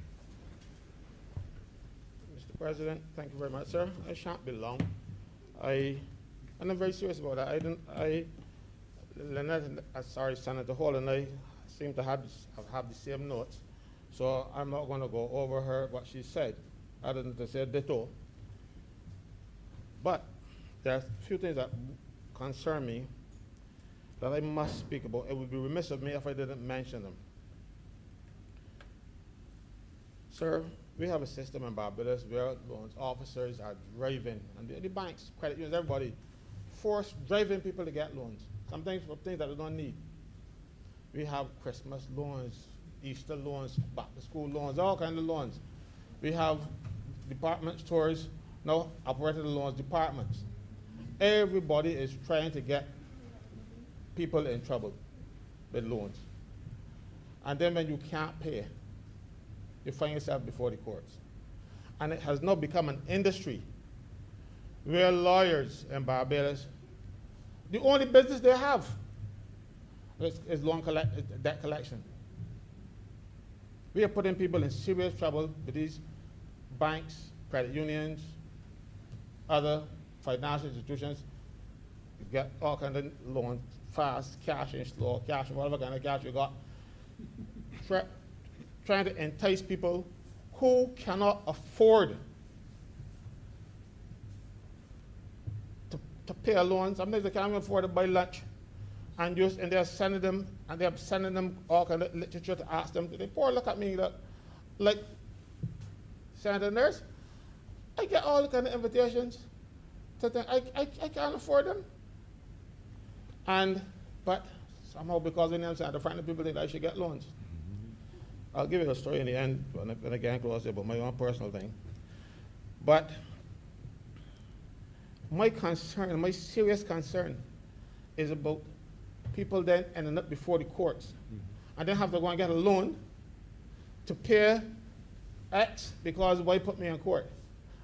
Mr. President, thank you very much, sir. I shan't be long. And I'm very serious about that. Senator Hall and I seem to have the same notes, so I'm not going to go over what she said, other than to say ditto. But there are a few things that concern me that I must speak about. It would be remiss of me if I didn't mention them. Sir, we have a system in Barbados where loans officers are driving, and the banks, credit unions, everybody, driving people to get loans, sometimes for things that they don't need. We have Christmas loans, Easter loans, back to school loans, all kinds of loans. We have department stores now operating the loans departments. Everybody is trying to get people in trouble with loans. And then when you can't pay, you find yourself before the courts. And it has now become an industry where lawyers in Barbados, the only business they have is debt collection. We are putting people in serious trouble with these banks, credit unions, other financial institutions. You get all kinds of loans, fast, cash in slow, cash, whatever kind of cash you got. Trying to entice people who cannot afford to pay a loan. Sometimes they can't even afford to buy lunch. And they're sending them all kind of literature to ask them. They poor look at me like Senator Nurse. I get all the kind of invitations to think I can't afford them. But somehow because of them saying the friendly people think I should get loans. I'll give you a story in the end when I get close about my own personal thing. But my concern, my serious concern is about people then ending up before the courts and then have to go and get a loan to pay X because why put me in court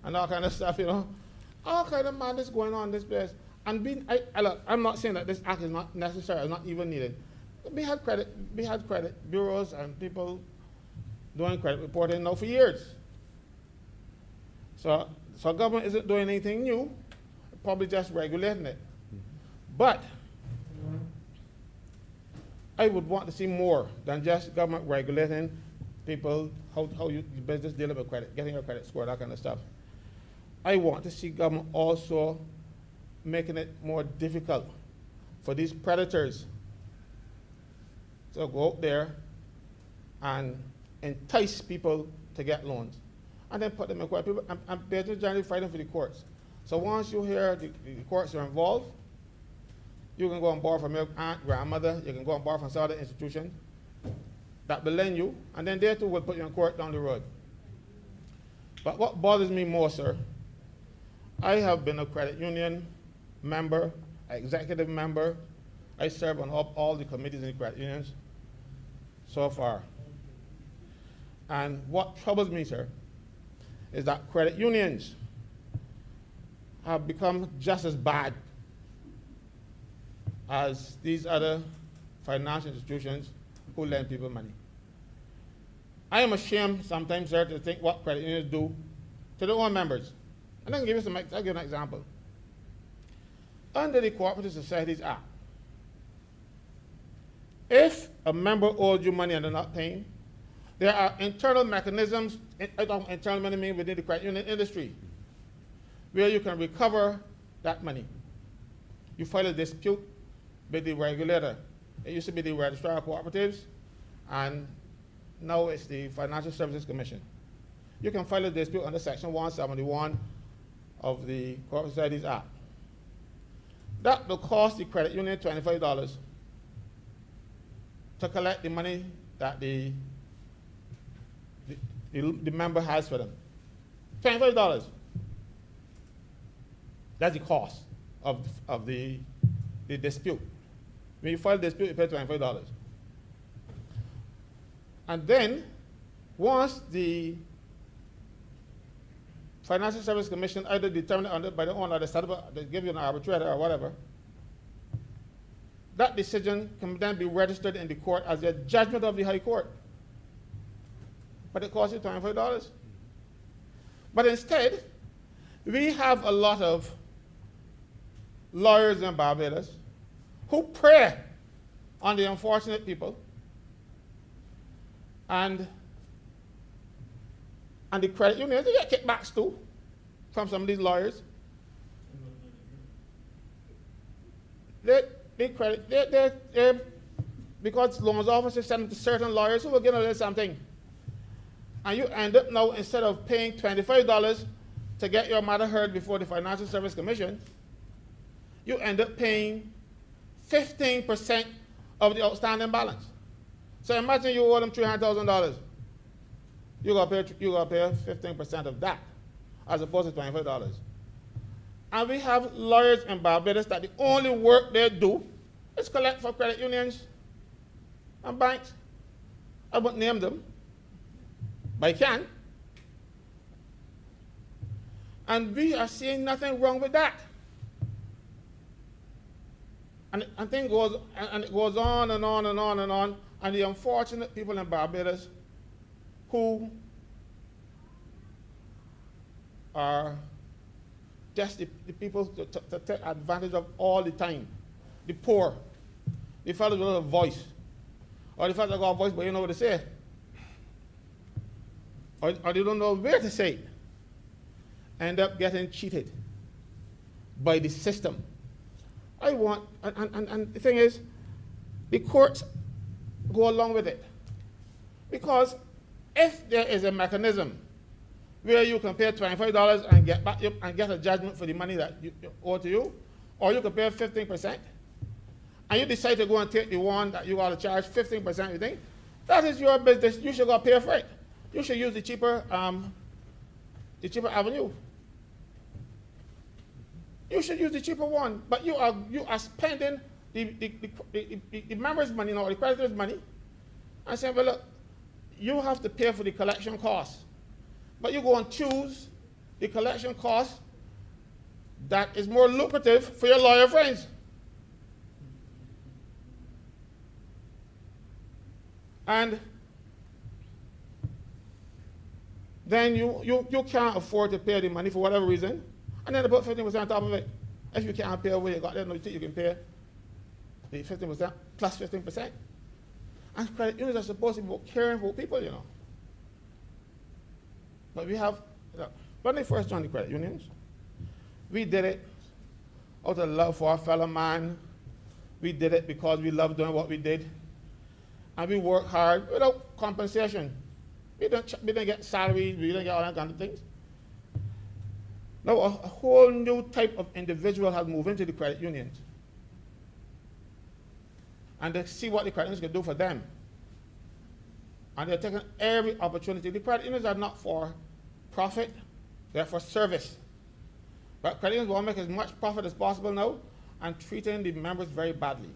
and all kind of stuff, you know. All kind of madness going on in this place. And look, I'm not saying that this act is not necessary, it's not even needed. We had credit bureaus and people doing credit reporting now for years. So government isn't doing anything new, probably just regulating it. But I would want to see more than just government regulating people, how you business dealing with credit, getting your credit score, that kind of stuff. I want to see government also making it more difficult for these predators to go out there and entice people to get loans and then put them in court. People, and business generally fighting for the courts. So once you hear the courts are involved, you can go and borrow from your aunt, grandmother, you can go and borrow from some other institution that will lend you, and then they too will put you in court down the road. But what bothers me more, sir, I have been a credit union member, executive member. I serve on all the committees in the credit unions so far. And what troubles me, sir, is that credit unions have become just as bad as these other financial institutions who lend people money. I am ashamed sometimes, sir, to think what credit unions do to their own members. And I'll give you an example. Under the Cooperative Societies Act, if a member owes you money and they're not paying, there are internal mechanisms, internal money within the credit union industry, where you can recover that money. You file a dispute with the regulator. It used to be the Registrar of Cooperatives, and now it's the Financial Services Commission. You can file a dispute under Section 171 of the Cooperative Societies Act. That will cost the credit union $25 to collect the money that the member has for them. $25. That's the cost of the dispute. When you file a dispute, you pay $25. And then, once the Financial Service Commission either determined by the owner, they give you an arbitrator or whatever, that decision can then be registered in the court as a judgment of the High Court. But it costs you $25. But instead, we have a lot of lawyers in Barbados who prey on the unfortunate people, and the credit unions, they get kickbacks too from some of these lawyers. Because loans officers send them to certain lawyers who will give them something. And you end up now, instead of paying $25 to get your matter heard before the Financial Service Commission, you end up paying 15% of the outstanding balance. So imagine you owe them $300,000. You gotta pay 15% of that, as opposed to $25. And we have lawyers in Barbados that the only work they do is collect for credit unions and banks. I won't name them, but I can. And we are seeing nothing wrong with that. And thing goes, and it goes on and on and on and on. And the unfortunate people in Barbados who are just the people to take advantage of all the time. The poor, the fellows without a voice, or the fellows that got a voice but you know what to say, or they don't know where to say it, end up getting cheated by the system. I want, and the thing is, the courts go along with it. Because if there is a mechanism where you can pay $25 and get back and get a judgment for the money that you owe to you, or you can pay 15%, and you decide to go and take the one that you got to charge 15%, you think, that is your business. You should go pay for it. You should use the cheaper avenue. You should use the cheaper one, but you are spending the members' money or the creditors' money, and saying, well, look, you have to pay for the collection costs, but you go and choose the collection cost that is more lucrative for your lawyer friends. And then you can't afford to pay the money for whatever reason, and then they put 15% on top of it. If you can't pay what you got there, no, you think you can pay the 15% plus 15%. And credit unions are supposed to be caring for people, you know. But we have, when they first joined the credit unions, we did it out of love for our fellow man. We did it because we loved doing what we did. And we worked hard without compensation. We didn't get salaries, we didn't get all that kind of things. Now a whole new type of individual has moved into the credit unions. And they see what the credit unions can do for them. And they're taking every opportunity. The credit unions are not for profit, they're for service. But credit unions want to make as much profit as possible now and treating the members very badly.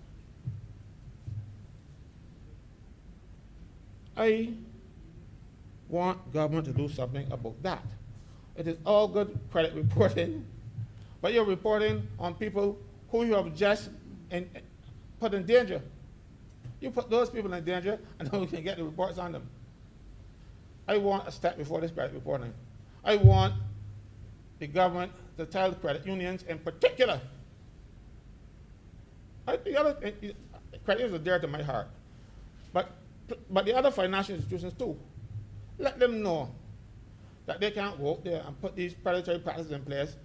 I want government to do something about that. It is all good credit reporting, but you're reporting on people who you have just put in danger. You put those people in danger, and then we can get the reports on them. I want a step before this credit reporting. I want the government to tell the credit unions in particular. Credit unions are dear to my heart, but the other financial institutions too. Let them know that they can't go out there and put these predatory practices in place,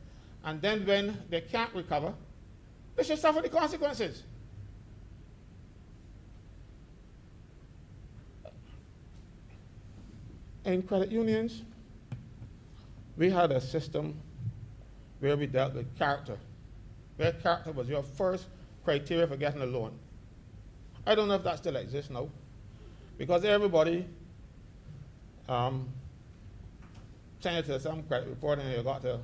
and then when they can't recover, they should suffer the consequences. In credit unions, we had a system where we dealt with character, where character was your first criteria for getting a loan. I don't know if that still exists now, because everybody send it to some credit reporting, and you got to,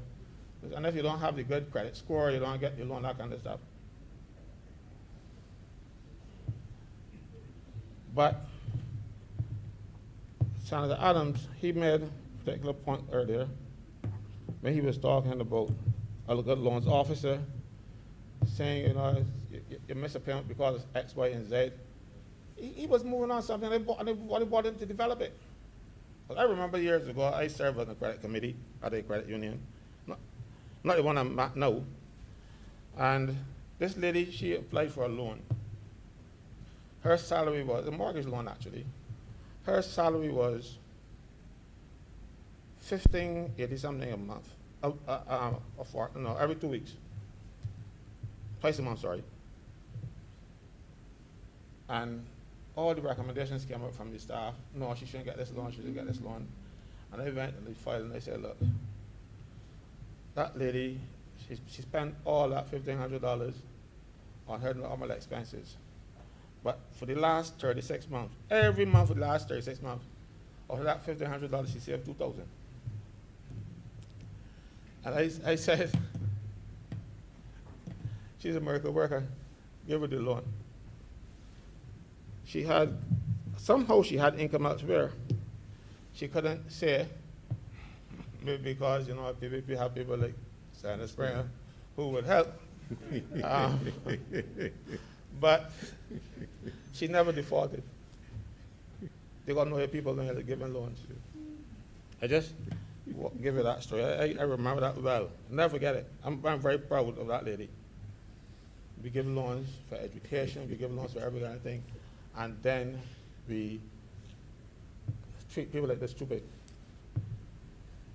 and if you don't have the good credit score, you don't get the loan, that kind of stuff. But Senator Adams, he made a particular point earlier when he was talking about a good loans officer saying, you know, you miss a payment because it's X, Y, and Z. He was moving on something, and they brought him to develop it. I remember years ago, I served on the credit committee at a credit union, not the one I'm at now. And this lady, she applied for a loan. Her salary was, a mortgage loan actually, her salary was $15.80 something a month, every 2 weeks. Twice a month, sorry. And all the recommendations came up from the staff. No, she shouldn't get this loan, she shouldn't get this loan. And I went and they filed and they said, look, that lady, she spent all that $1,500 on her normal expenses. But for the last 36 months, every month for the last 36 months, of that $1,500, she saved $2,000. And I said, She's a miracle worker. Give her the loan. Somehow she had income elsewhere. She couldn't say, maybe because, if you have people like Santa Springer who would help. But she never defaulted. They got to know her people know how to give them loans. I just give you that story. I remember that well. Never forget it. I'm very proud of that lady. We give loans for education, we give loans for every kind of thing, and then we treat people like they're stupid.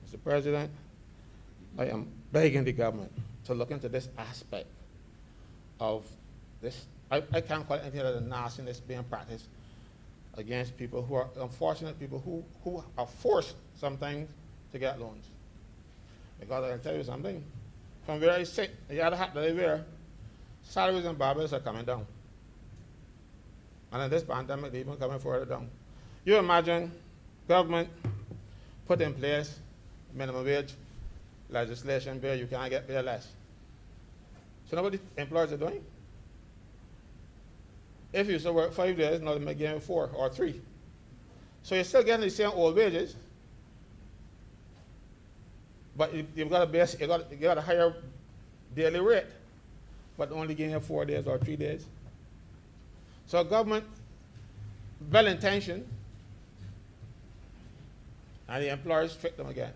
Mr. President, I am begging the government to look into this aspect of this. I can't call it anything other than nastiness being practiced against people who are unfortunate people who are forced sometimes to get loans. Because I can tell you something, from where I sit, the other hat that I wear, salaries in Barbados are coming down. And in this pandemic, they're even coming further down. You imagine government put in place minimum wage legislation where you can't get paid less. So nobody employers are doing. If you still work 5 days, now they may give you 4 or 3. So you're still getting the same old wages, but you've got a higher daily rate, but only giving you 4 days or 3 days. So government, well intentioned, and the employers trick them again.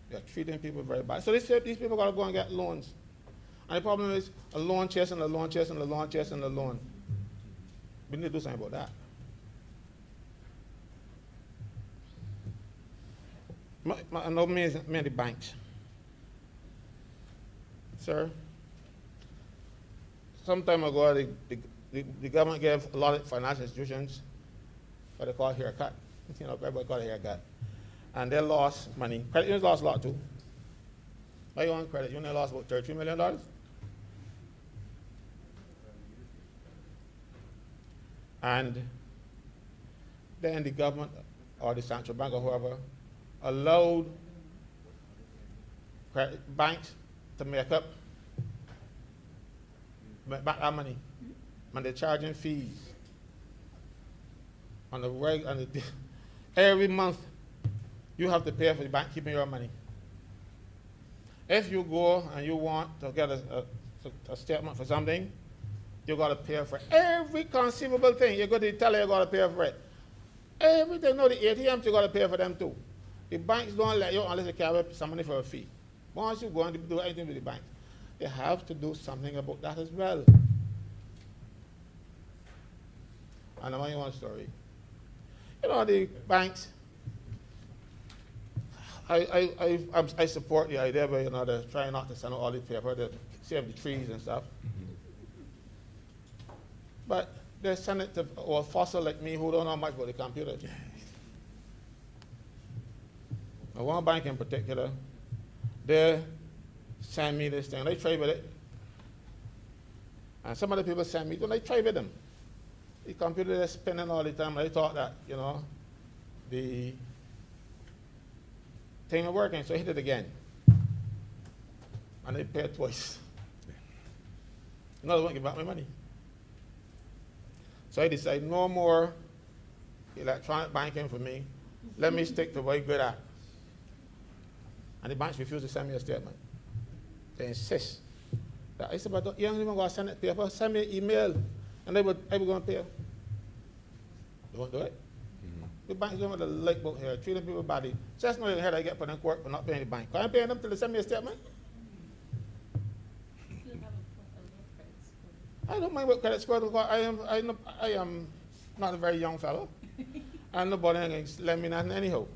They're treating people very bad. So these people got to go and get loans. And the problem is a loan chasing a loan chasing a loan chasing a loan. We need to do something about that. I know many banks. Sir, some time ago, the government gave a lot of financial institutions what they call haircut. Everybody got a haircut. And they lost money. Credit unions lost a lot too. Why you on credit union lost about $33 million? And then the government or the central bank or whoever allowed credit banks to make back that money. And they're charging fees on the every month you have to pay for the bank keeping your money. If you go and you want to get a statement for something, you got to pay for every conceivable thing. You go to the teller, you got to pay for it. Everything, no, the ATMs, you got to pay for them too. The banks don't let you unless you carry some money for a fee. Once you go and do anything with the banks, they have to do something about that as well. And I want you one story. The banks, I support the idea where, they're trying not to send out all the paper to save the trees and stuff. But they send it to a fossil like me who don't know much about the computer. Now, one bank in particular, they send me this thing. They trade with it. And some other people send me, they trade with them. The computer is spinning all the time. I thought that, the thing was working, so I hit it again. And they paid twice. They won't give back my money. So I decided no more electronic banking for me. Let me stick to what I'm good at. And the banks refused to send me a statement. They insist. That I said, but you don't even go send it paper, send me an email. And I would go and pay. They won't do it. The banks don't have the light boat here, treating people badly. Just know head I get put in court for not paying the bank. I'm paying them till they send me a statement. I don't mind what credit score because I am not a very young fellow. And nobody can lend me nothing anyhow.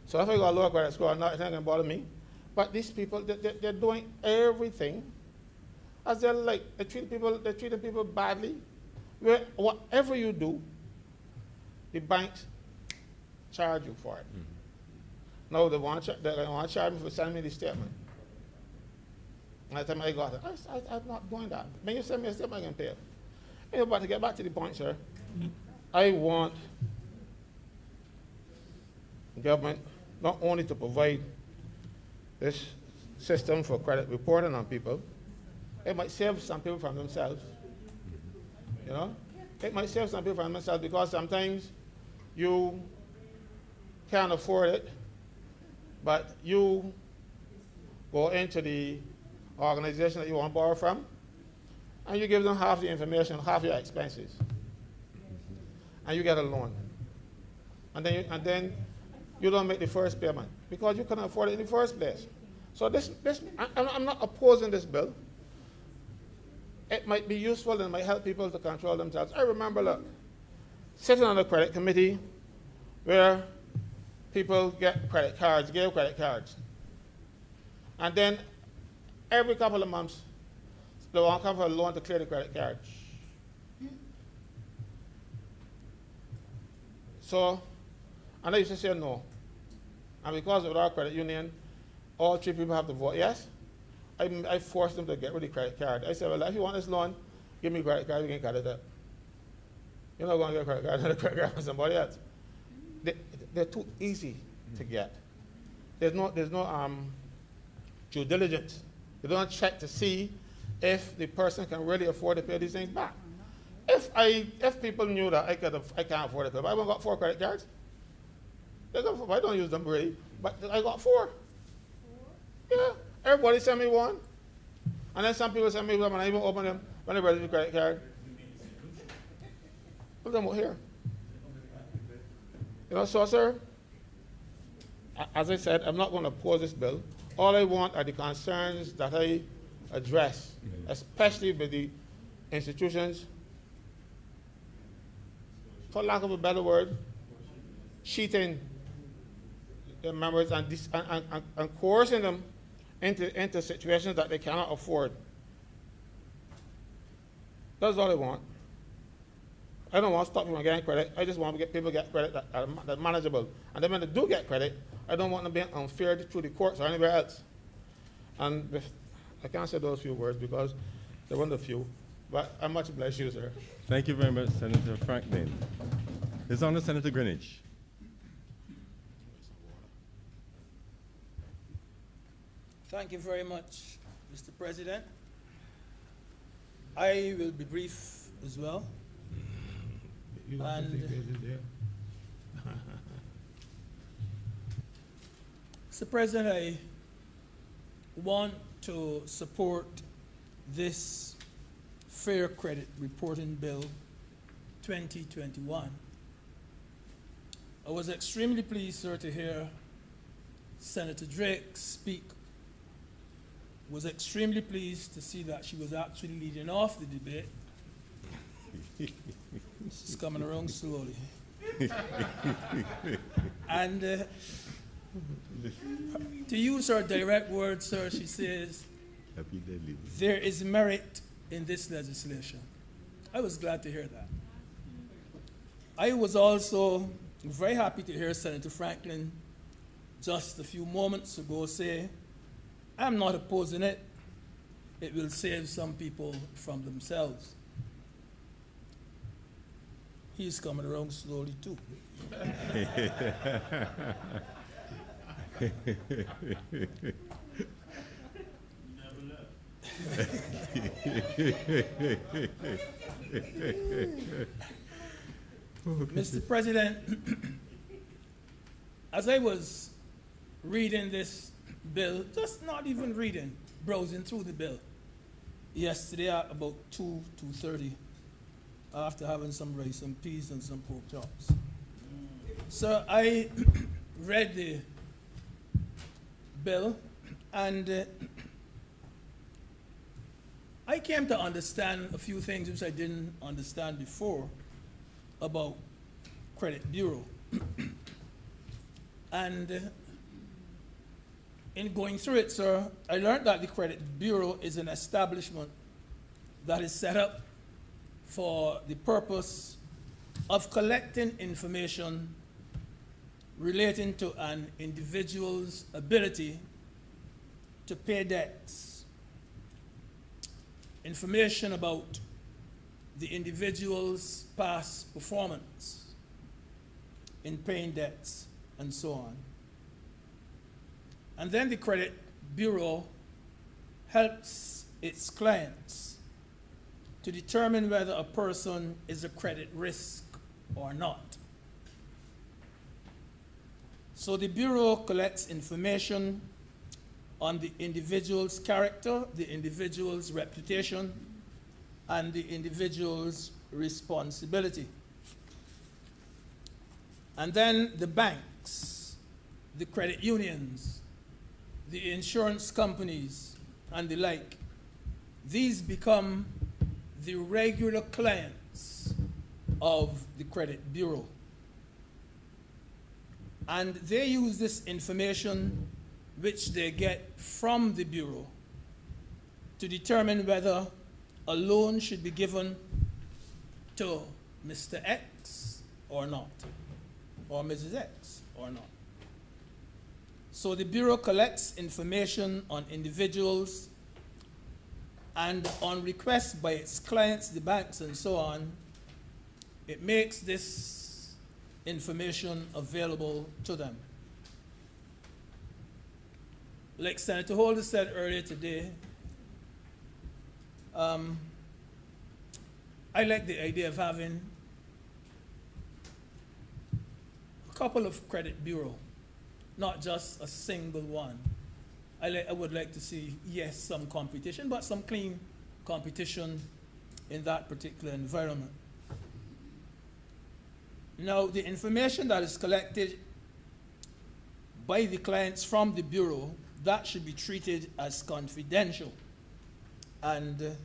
So if I got a lower credit score, nothing can bother me. But these people, they're doing everything as they're like. They're treating people badly. Where whatever you do, the banks charge you for it. No, they want to charge me for sending me the statement. And I tell them I got it. I'm not doing that. When you send me a statement, I can pay it. But to get back to the point, sir, I want government not only to provide this system for credit reporting on people, it might save some people from themselves. You know? It might save some people from themselves because sometimes you can't afford it, but you go into the organization that you want to borrow from, and you give them half the information, half your expenses, and you get a loan. And then you don't make the first payment because you couldn't afford it in the first place. So I'm not opposing this bill. It might be useful and it might help people to control themselves. I remember, look, sitting on the credit committee where people get credit cards, gave credit cards. And then every couple of months, they want to come for a loan to clear the credit cards. So, and I used to say no. And because of our credit union, all three people have to vote yes. I forced them to get rid of the credit card. I said, well, if you want this loan, give me a credit card, you can cut it up. You're not going to get a credit card and a credit card from somebody else. They're too easy to get. There's no due diligence. They don't check to see if the person can really afford to pay these things back. If people knew that I can't afford it, I got 4 credit cards. I don't use them really, but I got 4. Yeah, everybody sent me one, and then some people send me one, and I even open them when they're ready to credit card. Put them out here. You know, so sir, as I said, I'm not going to oppose this bill. All I want are the concerns that I address, especially with the institutions, for lack of a better word, cheating their members and coercing them into situations that they cannot afford. That's all I want. I don't want to stop people from getting credit. I just want to get people to get credit that's manageable. And then when they do get credit, I don't want them being unfair through the courts or anywhere else. And I can't say those few words because there weren't a few. But I much bless you, sir. Thank you very much, Senator Franklin. His Honor, Senator Greenwich. Thank you very much, Mr. President. I will be brief as well. Mr. President, I want to support this Fair Credit Reporting Bill 2021. I was extremely pleased, sir, to hear Senator Drake speak. Was extremely pleased to see that she was actually leading off the debate. She's coming around slowly. And to use her direct words, sir, she says, there is merit in this legislation. I was glad to hear that. I was also very happy to hear Senator Franklin just a few moments ago say, I'm not opposing it. It will save some people from themselves. He's coming around slowly too. Mr. President, as I was reading this bill, just not even reading, browsing through the bill, yesterday at about 2:30, after having some rice, some peas, and some pork chops. So I read the bill, and I came to understand a few things which I didn't understand before about credit bureau. And in going through it, sir, I learned that the credit bureau is an establishment that is set up for the purpose of collecting information relating to an individual's ability to pay debts, information about the individual's past performance in paying debts, and so on. And then the credit bureau helps its clients to determine whether a person is a credit risk or not. So the Bureau collects information on the individual's character, the individual's reputation, and the individual's responsibility. And then the banks, the credit unions, the insurance companies, and the like, these become the regular clients of the credit bureau. And they use this information which they get from the bureau to determine whether a loan should be given to Mr. X or not, or Mrs. X or not. So the bureau collects information on individuals, and on request by its clients, the banks and so on, it makes this information available to them. Like Senator Holder said earlier today, I like the idea of having a couple of credit bureaus, not just a single one. I would like to see, yes, some competition, but some clean competition in that particular environment. Now, the information that is collected by the clients from the bureau, that should be treated as confidential. And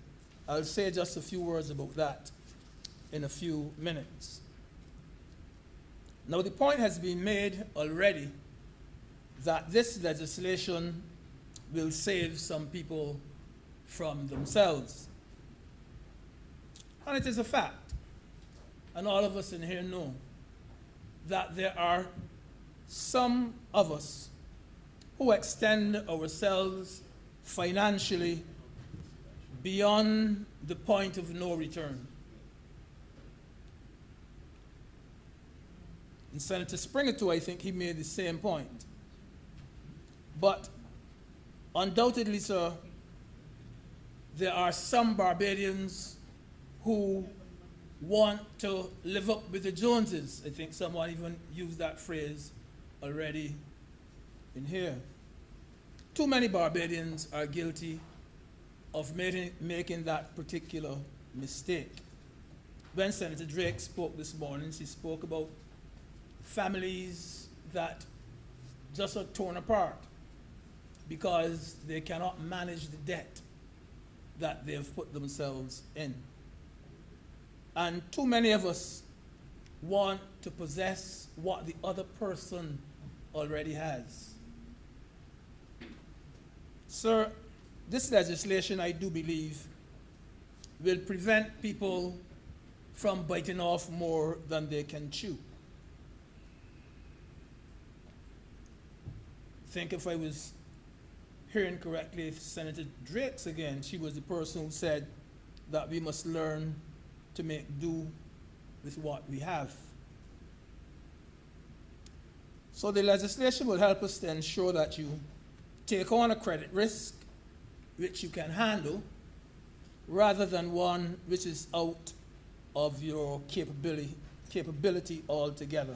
I'll say just a few words about that in a few minutes. Now, the point has been made already that this legislation will save some people from themselves. And it is a fact, and all of us in here know, that there are some of us who extend ourselves financially beyond the point of no return. And Senator Springer, too, I think he made the same point. But undoubtedly, sir, there are some Barbadians who want to live up with the Joneses. I think someone even used that phrase already in here. Too many Barbadians are guilty of making that particular mistake. When Senator Drake spoke this morning, she spoke about families that just are torn apart because they cannot manage the debt that they have put themselves in. And too many of us want to possess what the other person already has. Sir, this legislation, I do believe, will prevent people from biting off more than they can chew. I think if I was hearing correctly, if Senator Drake's again, she was the person who said that we must learn to make do with what we have. So the legislation will help us to ensure that you take on a credit risk which you can handle rather than one which is out of your capability altogether.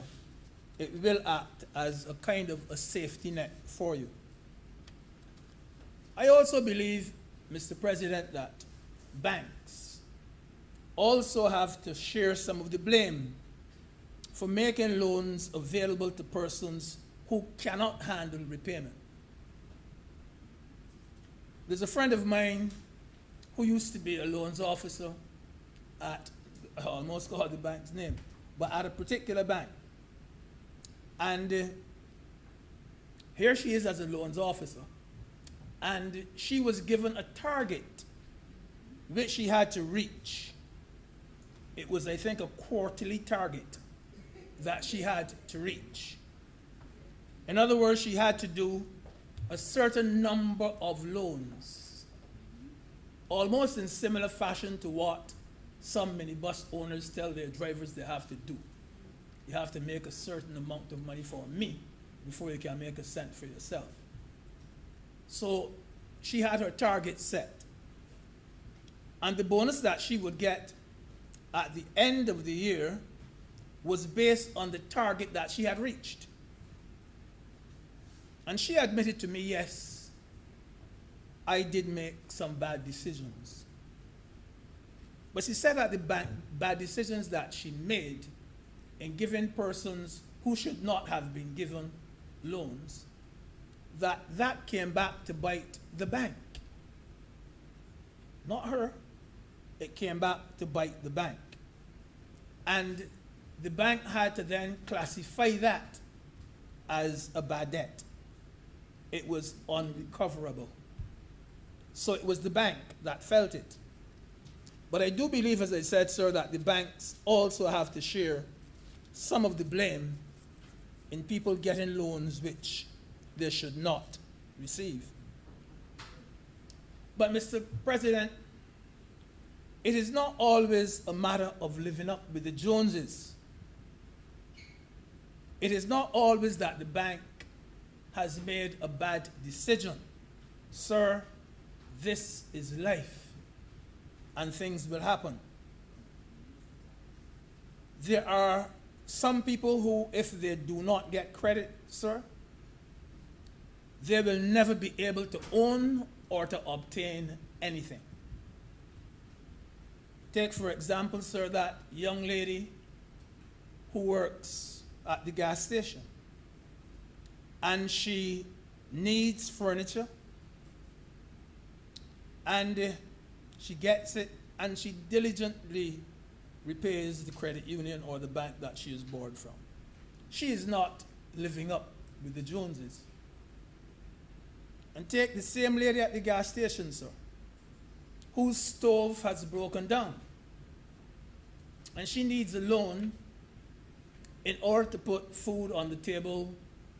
It will act as a kind of a safety net for you. I also believe, Mr. President, that banks also have to share some of the blame for making loans available to persons who cannot handle repayment. There's a friend of mine who used to be a loans officer at, I almost called the bank's name, but at a particular bank. And here she is as a loans officer. And she was given a target which she had to reach. It was, I think, a quarterly target that she had to reach. In other words, she had to do a certain number of loans, almost in similar fashion to what some minibus owners tell their drivers they have to do. You have to make a certain amount of money for me before you can make a cent for yourself. So she had her target set. And the bonus that she would get at the end of the year was based on the target that she had reached. And she admitted to me, yes, I did make some bad decisions. But she said that the bad decisions that she made in giving persons who should not have been given loans, that came back to bite the bank. Not her. It came back to bite the bank. And the bank had to then classify that as a bad debt. It was unrecoverable. So it was the bank that felt it. But I do believe, as I said, sir, that the banks also have to share some of the blame in people getting loans which they should not receive. But, Mr. President, it is not always a matter of living up with the Joneses. It is not always that the bank has made a bad decision. Sir, this is life, and things will happen. There are some people who, if they do not get credit, sir, they will never be able to own or to obtain anything. Take, for example, sir, that young lady who works at the gas station, and she needs furniture, and she gets it, and she diligently repays the credit union or the bank that she is borrowed from. She is not living up with the Joneses. And take the same lady at the gas station, sir, whose stove has broken down, and she needs a loan in order to put food on the table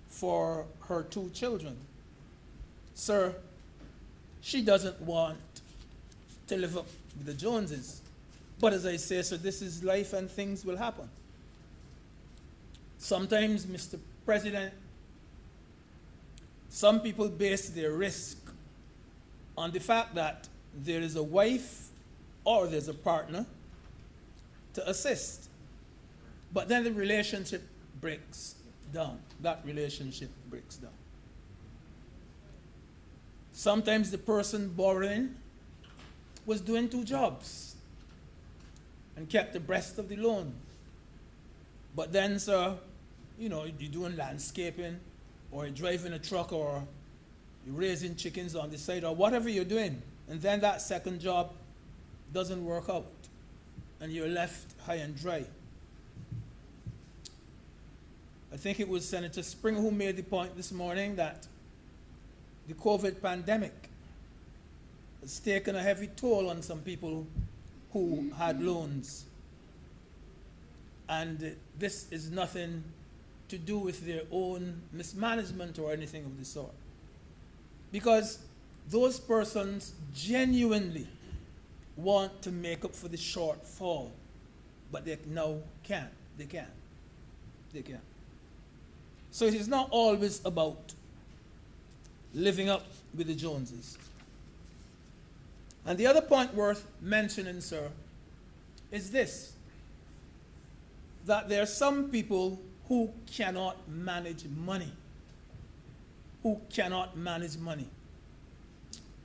for her 2 children. Sir, she doesn't want to live up with the Joneses. But as I say, sir, this is life and things will happen. Sometimes, Mr. President, some people base their risk on the fact that there is a wife or there's a partner to assist. But then the relationship breaks down. That relationship breaks down. Sometimes the person borrowing was doing 2 jobs and kept the rest of the loan. But then, sir, you know, you're doing landscaping, or you're driving a truck, or you're raising chickens on the side, or whatever you're doing, and then that second job doesn't work out, and you're left high and dry. I think it was Senator Springer who made the point this morning that the COVID pandemic has taken a heavy toll on some people who had loans. And this is nothing to do with their own mismanagement or anything of the sort. Because those persons genuinely want to make up for the shortfall, but they now can't. They can't. They can't. So it is not always about living up with the Joneses. And the other point worth mentioning, sir, is this: that there are some people who cannot manage money. Who cannot manage money.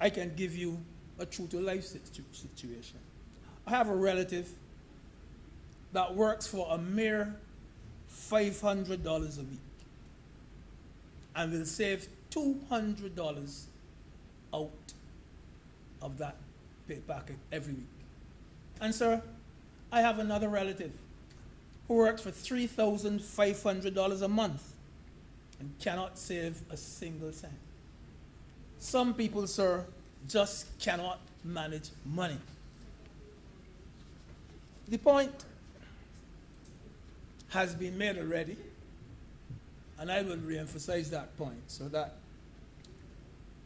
I can give you a true-to-life situation. I have a relative that works for a mere $500 a week and will save $200 out of that pay packet every week. And sir, I have another relative who works for $3,500 a month and cannot save a single cent. Some people, sir, just cannot manage money. The point has been made already, and I will re-emphasize that point, so that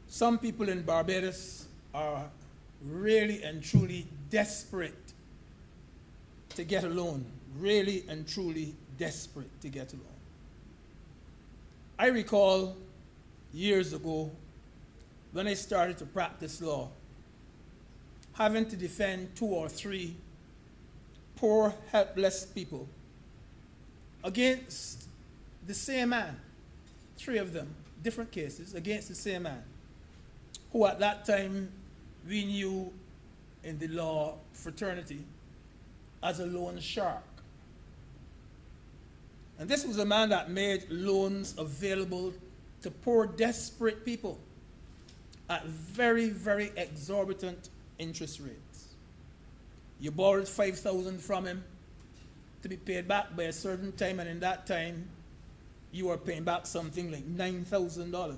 some people in Barbados are really and truly desperate to get a loan, really and truly desperate to get a loan. I recall years ago when I started to practice law, having to defend 2 or 3 poor, helpless people against the same man, 3 of them, different cases, against the same man, who at that time we knew in the law fraternity as a loan shark. And this was a man that made loans available to poor, desperate people at very, very exorbitant interest rates. You borrowed $5,000 from him to be paid back by a certain time, and in that time, you were paying back something like $9,000.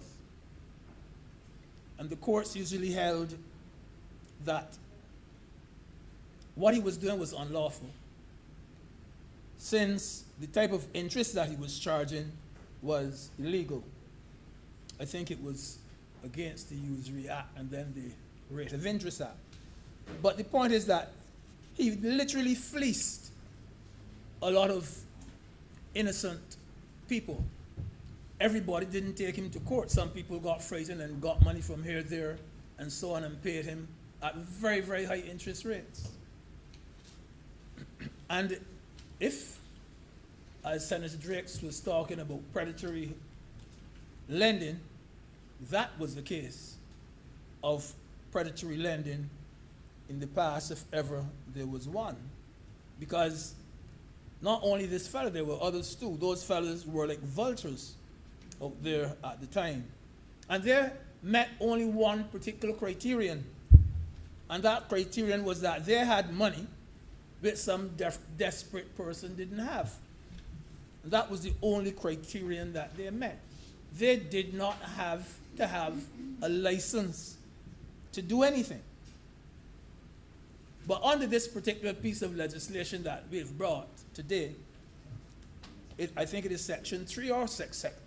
And the courts usually held that what he was doing was unlawful, since the type of interest that he was charging was illegal. I think it was against the Usury Act and then the Rate of Interest Act. But the point is that he literally fleeced a lot of innocent people. Everybody didn't take him to court. Some people got frightened and got money from here, there, and so on, and paid him at very, very high interest rates. And if, as Senator Drakes was talking about predatory lending, that was the case of predatory lending in the past, if ever there was one. Because not only this fellow, there were others too. Those fellows were like vultures out there at the time. And they met only one particular criterion. And that criterion was that they had money which some desperate person didn't have. And that was the only criterion that they met. They did not have to have a license to do anything. But under this particular piece of legislation that we've brought today, I think it is Section 3 or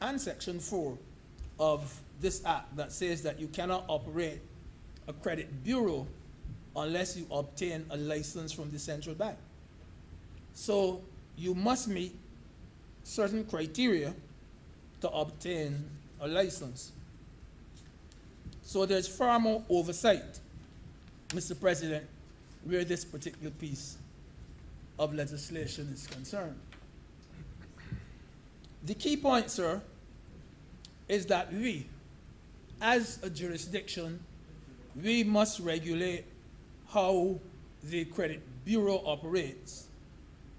and Section 4 of this act that says that you cannot operate a credit bureau unless you obtain a license from the central bank. So you must meet certain criteria to obtain a license. So there's far more oversight, Mr. President, where this particular piece of legislation is concerned. The key point, sir, is that we, as a jurisdiction, we must regulate how the credit bureau operates,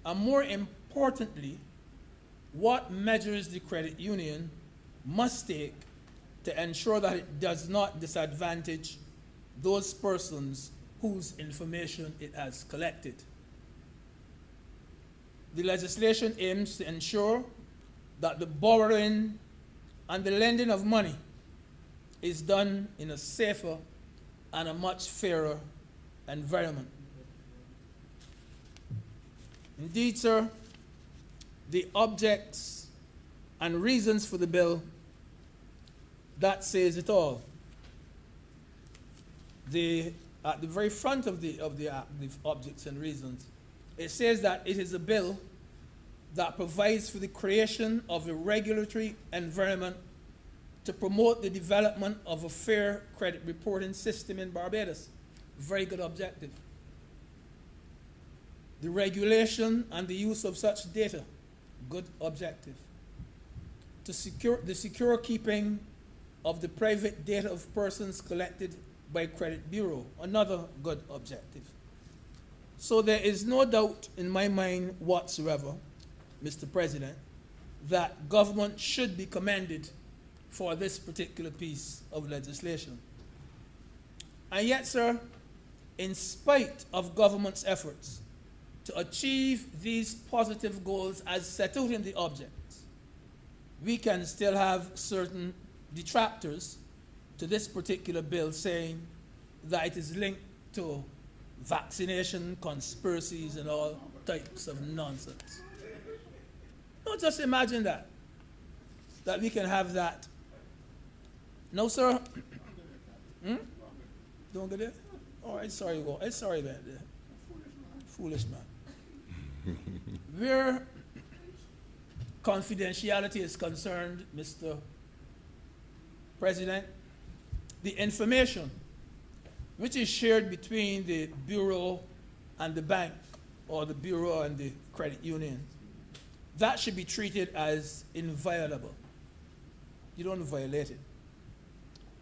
and more importantly, what measures the credit union must take to ensure that it does not disadvantage those persons whose information it has collected. The legislation aims to ensure that the borrowing and the lending of money is done in a safer and a much fairer environment. Indeed, sir, the objects and reasons for the bill, that says it all. At the very front of the act, the objects and reasons, it says that it is a bill that provides for the creation of a regulatory environment to promote the development of a fair credit reporting system in Barbados. Very good objective. The regulation and the use of such data, good objective. To secure the secure keeping of the private data of persons collected by credit bureau, another good objective. So there is no doubt in my mind whatsoever, Mr. President, that government should be commended for this particular piece of legislation. And yet, sir, in spite of government's efforts to achieve these positive goals as set out in the objects, we can still have certain detractors to this particular bill saying that it is linked to vaccination conspiracies and all types of nonsense. No, just imagine that we can have that. No, sir? Don't go there? All right, sorry about that. Foolish man. Where confidentiality is concerned, Mr. President, the information which is shared between the bureau and the bank, or the bureau and the credit union, that should be treated as inviolable. You don't violate it.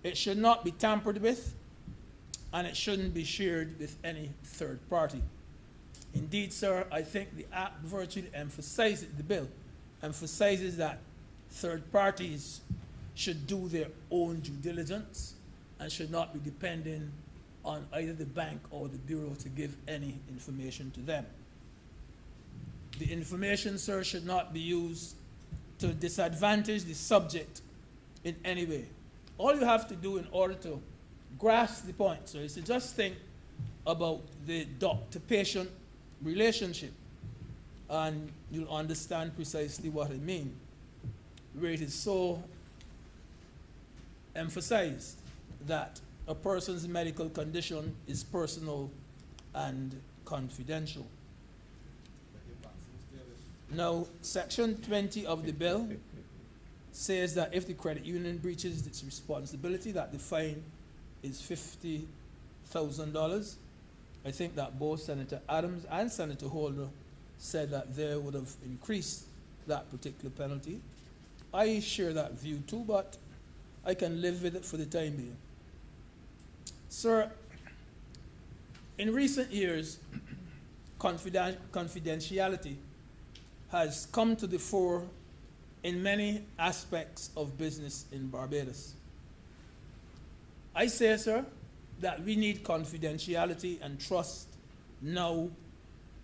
It should not be tampered with, and it shouldn't be shared with any third party. Indeed, sir, I think the Act virtually emphasizes, the bill emphasizes that third parties should do their own due diligence and should not be depending on either the bank or the bureau to give any information to them. The information, sir, should not be used to disadvantage the subject in any way. All you have to do in order to grasp the point, sir, is to just think about the doctor-patient relationship, and you'll understand precisely what I mean, where it is so emphasized that a person's medical condition is personal and confidential. Now, Section 20 of the bill says that if the credit union breaches its responsibility, that the fine is $50,000. I think that both Senator Adams and Senator Holder said that they would have increased that particular penalty. I share that view too, but I can live with it for the time being. Sir, in recent years, confidentiality has come to the fore in many aspects of business in Barbados. I say, sir, that we need confidentiality and trust now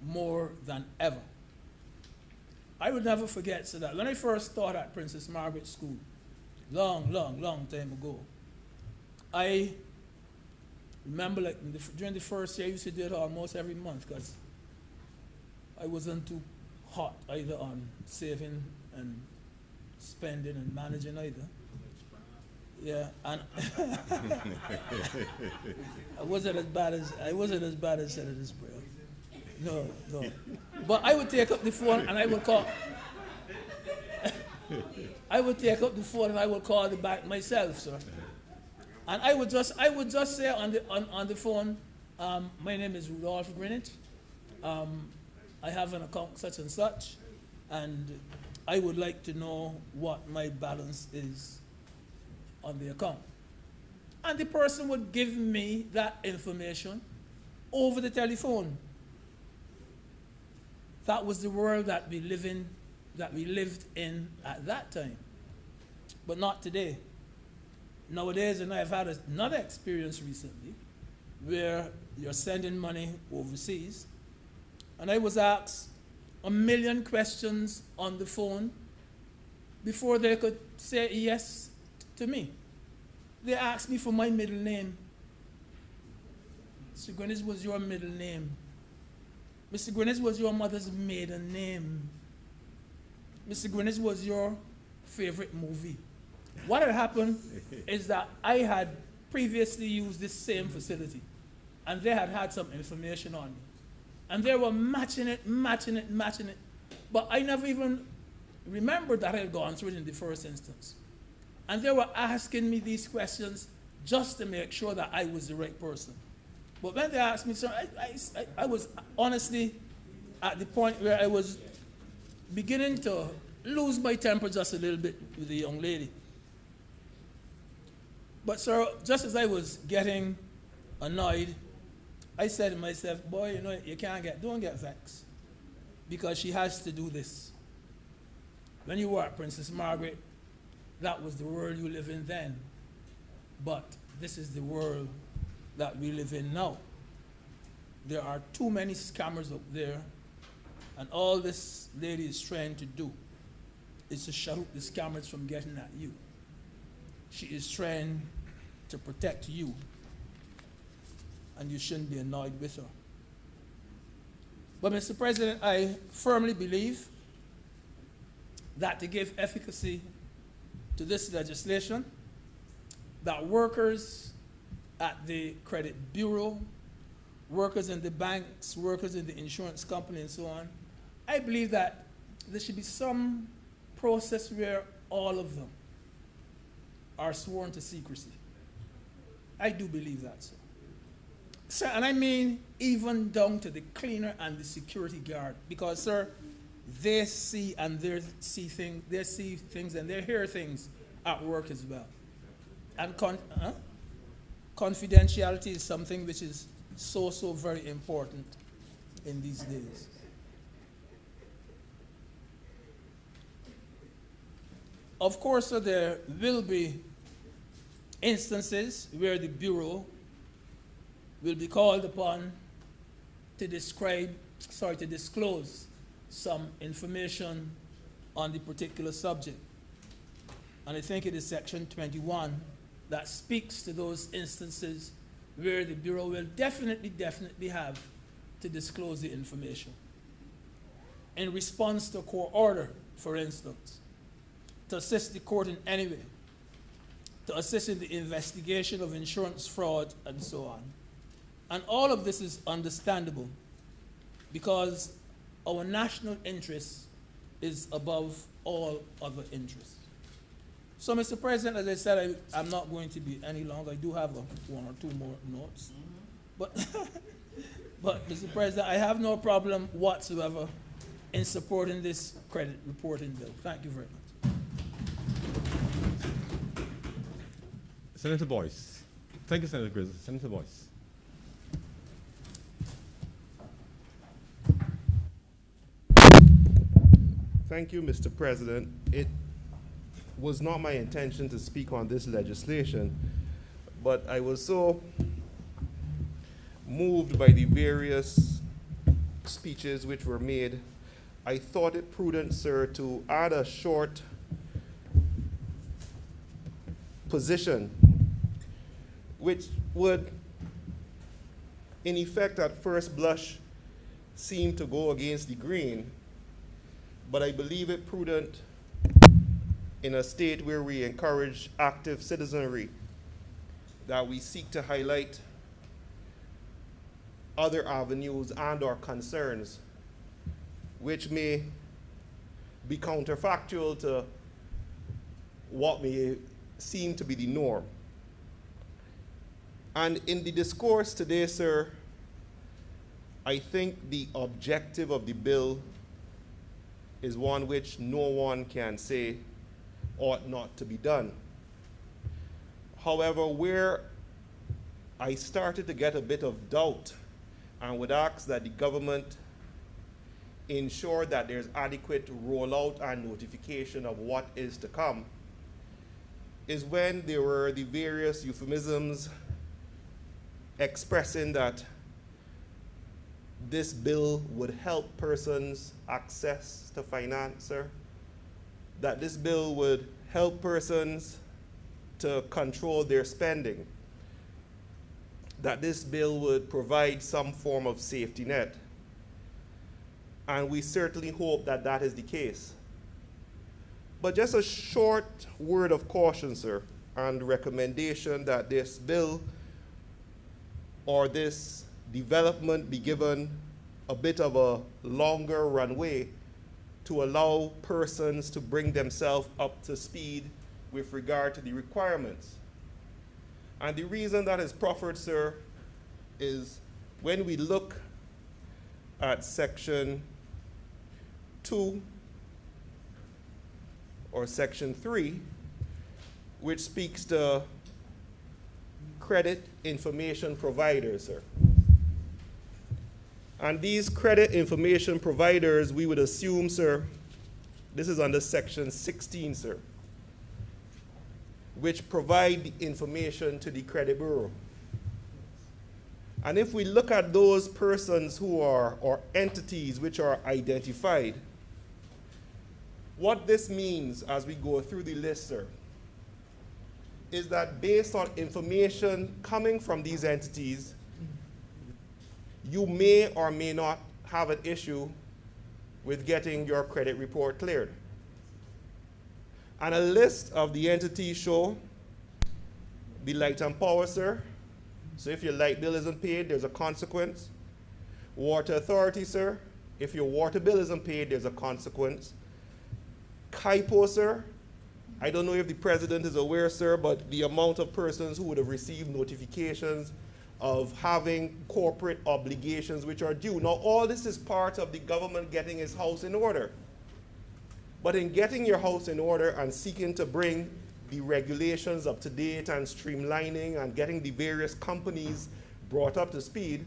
more than ever. I would never forget, sir, that when I first taught at Princess Margaret School, long time ago, I remember, like, during the first year, I used to do it almost every month because I wasn't too hot either on saving and spending and managing either. Yeah, and I wasn't as bad as Senator Sprague. No. But I would take up the phone and I would call. I would take up the phone and I would call the bank myself, sir. And I would just say on the phone, my name is Rudolph Greenwich. I have an account such and such, and I would like to know what my balance is on the account. And the person would give me that information over the telephone. That was the world that we lived in at that time. But not today. Nowadays, and I've had another experience recently where you're sending money overseas, and I was asked 1 million questions on the phone before they could say yes to me. They asked me for my middle name. Mr. Greenwich, was your middle name? Mr. Greenwich, was your mother's maiden name? Mr. Greenwich, was your favorite movie? What had happened is that I had previously used this same facility, and they had some information on me. And they were matching it. But I never even remembered that I had gone through it in the first instance. And they were asking me these questions just to make sure that I was the right person. But when they asked me, sir, I was honestly at the point where I was beginning to lose my temper just a little bit with the young lady. But sir, just as I was getting annoyed, I said to myself, boy, you know, don't get vexed, because she has to do this. When you were at Princess Margaret, that was the world you live in then. But this is the world that we live in now. There are too many scammers up there, and all this lady is trying to do is to shut up the scammers from getting at you. She is trying to protect you, and you shouldn't be annoyed with her. But Mr. President, I firmly believe that to give efficacy to this legislation, that workers at the credit bureau, workers in the banks, workers in the insurance company, and so on, I believe that there should be some process where all of them are sworn to secrecy. I do believe that, sir. Sir, and I mean even down to the cleaner and the security guard, because, sir, they see and they see things and they hear things at work as well. And confidentiality is something which is so very important in these days. Of course, sir, there will be instances where the Bureau will be called upon to disclose some information on the particular subject. And I think it is Section 21 that speaks to those instances where the Bureau will definitely have to disclose the information. In response to a court order, for instance, to assist the court in any way, to assist in the investigation of insurance fraud and so on. And all of this is understandable because our national interest is above all other interests. So, Mr. President, as I said, I'm not going to be any longer. I do have one or two more notes. But, Mr. President, I have no problem whatsoever in supporting this credit reporting bill. Thank you very much. Senator Boyce. Thank you, Senator Grizzle. Senator Boyce. Thank you, Mr. President. It was not my intention to speak on this legislation, but I was so moved by the various speeches which were made. I thought it prudent, sir, to add a short position which would, in effect, at first blush, seem to go against the grain, but I believe it prudent in a state where we encourage active citizenry that we seek to highlight other avenues and or concerns which may be counterfactual to what may seem to be the norm. And in the discourse today, sir, I think the objective of the bill is one which no one can say ought not to be done. However, where I started to get a bit of doubt and would ask that the government ensure that there's adequate rollout and notification of what is to come is when there were the various euphemisms expressing that this bill would help persons access to finance, sir, that this bill would help persons to control their spending, that this bill would provide some form of safety net. And we certainly hope that that is the case. But just a short word of caution, sir, and recommendation that this bill or this development be given a bit of a longer runway to allow persons to bring themselves up to speed with regard to the requirements. And the reason that is proffered, sir, is when we look at Section 2 or Section 3, which speaks to credit information providers, sir. And these credit information providers, we would assume, sir, this is under Section 16, sir, which provide the information to the credit bureau. And if we look at those persons who are, or entities which are identified, what this means as we go through the list, sir, is that based on information coming from these entities, you may or may not have an issue with getting your credit report cleared. And a list of the entities show the light and power, sir. So if your light bill isn't paid, there's a consequence. Water authority, sir. If your water bill isn't paid, there's a consequence. KIPO, sir. I don't know if the president is aware, sir, but the amount of persons who would have received notifications of having corporate obligations which are due. Now, all this is part of the government getting its house in order. But in getting your house in order and seeking to bring the regulations up to date and streamlining and getting the various companies brought up to speed,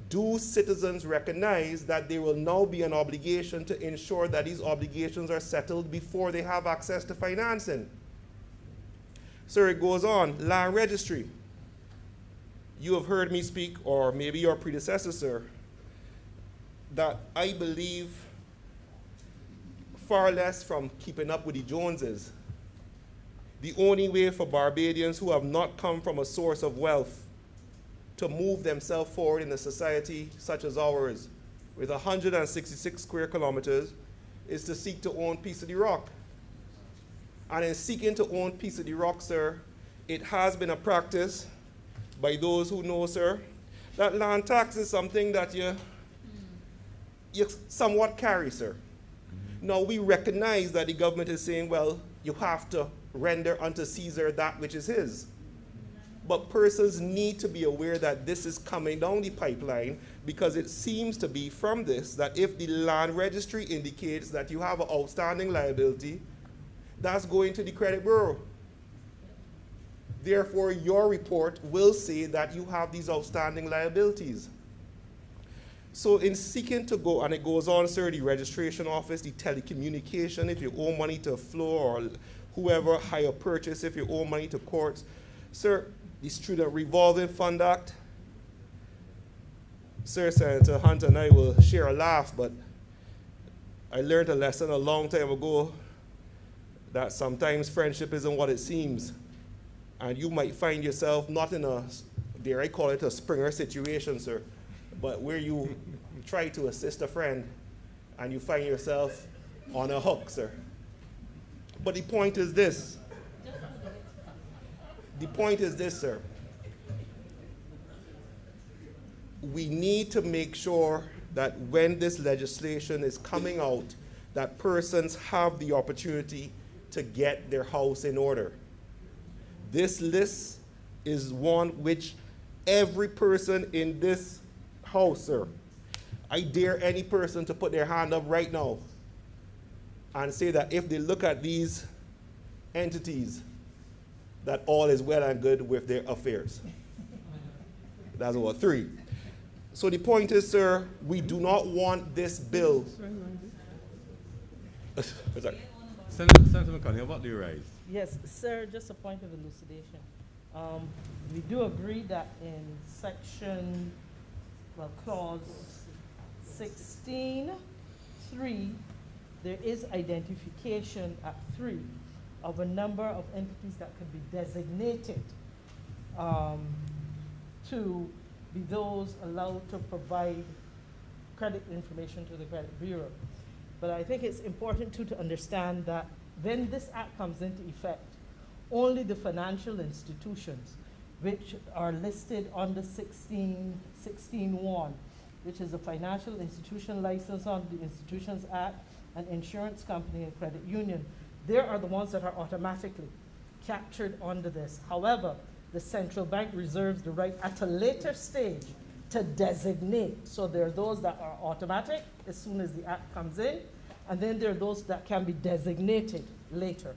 do citizens recognize that there will now be an obligation to ensure that these obligations are settled before they have access to financing? So it goes on, land registry. You have heard me speak, or maybe your predecessor, that I believe far less from keeping up with the Joneses. The only way for Barbadians who have not come from a source of wealth to move themselves forward in a society such as ours, with 166 square kilometers, is to seek to own piece of the rock. And in seeking to own piece of the rock, sir, it has been a practice by those who know, sir, that land tax is something that you somewhat carry, sir. Now, we recognize that the government is saying, well, you have to render unto Caesar that which is his. But persons need to be aware that this is coming down the pipeline, because it seems to be from this that if the land registry indicates that you have an outstanding liability, that's going to the credit bureau. Therefore, your report will say that you have these outstanding liabilities. So in seeking to go, and it goes on, sir, the registration office, the telecommunication, if you owe money to Flo or whoever, hire purchase, if you owe money to courts. Sir, the Student Revolving Fund Act. Sir, Senator Hunter and I will share a laugh, but I learned a lesson a long time ago that sometimes friendship isn't what it seems. And you might find yourself not in a, dare I call it, a Springer situation, sir, but where you try to assist a friend and you find yourself on a hook, sir. But the point is this. The point is this, sir. We need to make sure that when this legislation is coming out, that persons have the opportunity to get their house in order. This list is one which every person in this house, sir, I dare any person to put their hand up right now and say that if they look at these entities, that all is well and good with their affairs. That's about 3. So the point is, sir, we do not want this bill. Senator McConnell, what do you raise? Yes, sir, just a point of elucidation. We do agree that in clause 16.3, there is identification at 3 of a number of entities that could be designated to be those allowed to provide credit information to the credit bureau. But I think it's important too to understand that when this act comes into effect, only the financial institutions which are listed under 16.1, which is the Financial Institution License on the Institutions Act, and insurance company and credit union, they are the ones that are automatically captured under this. However, the central bank reserves the right at a later stage to designate. So there are those that are automatic as soon as the act comes in, and then there are those that can be designated later.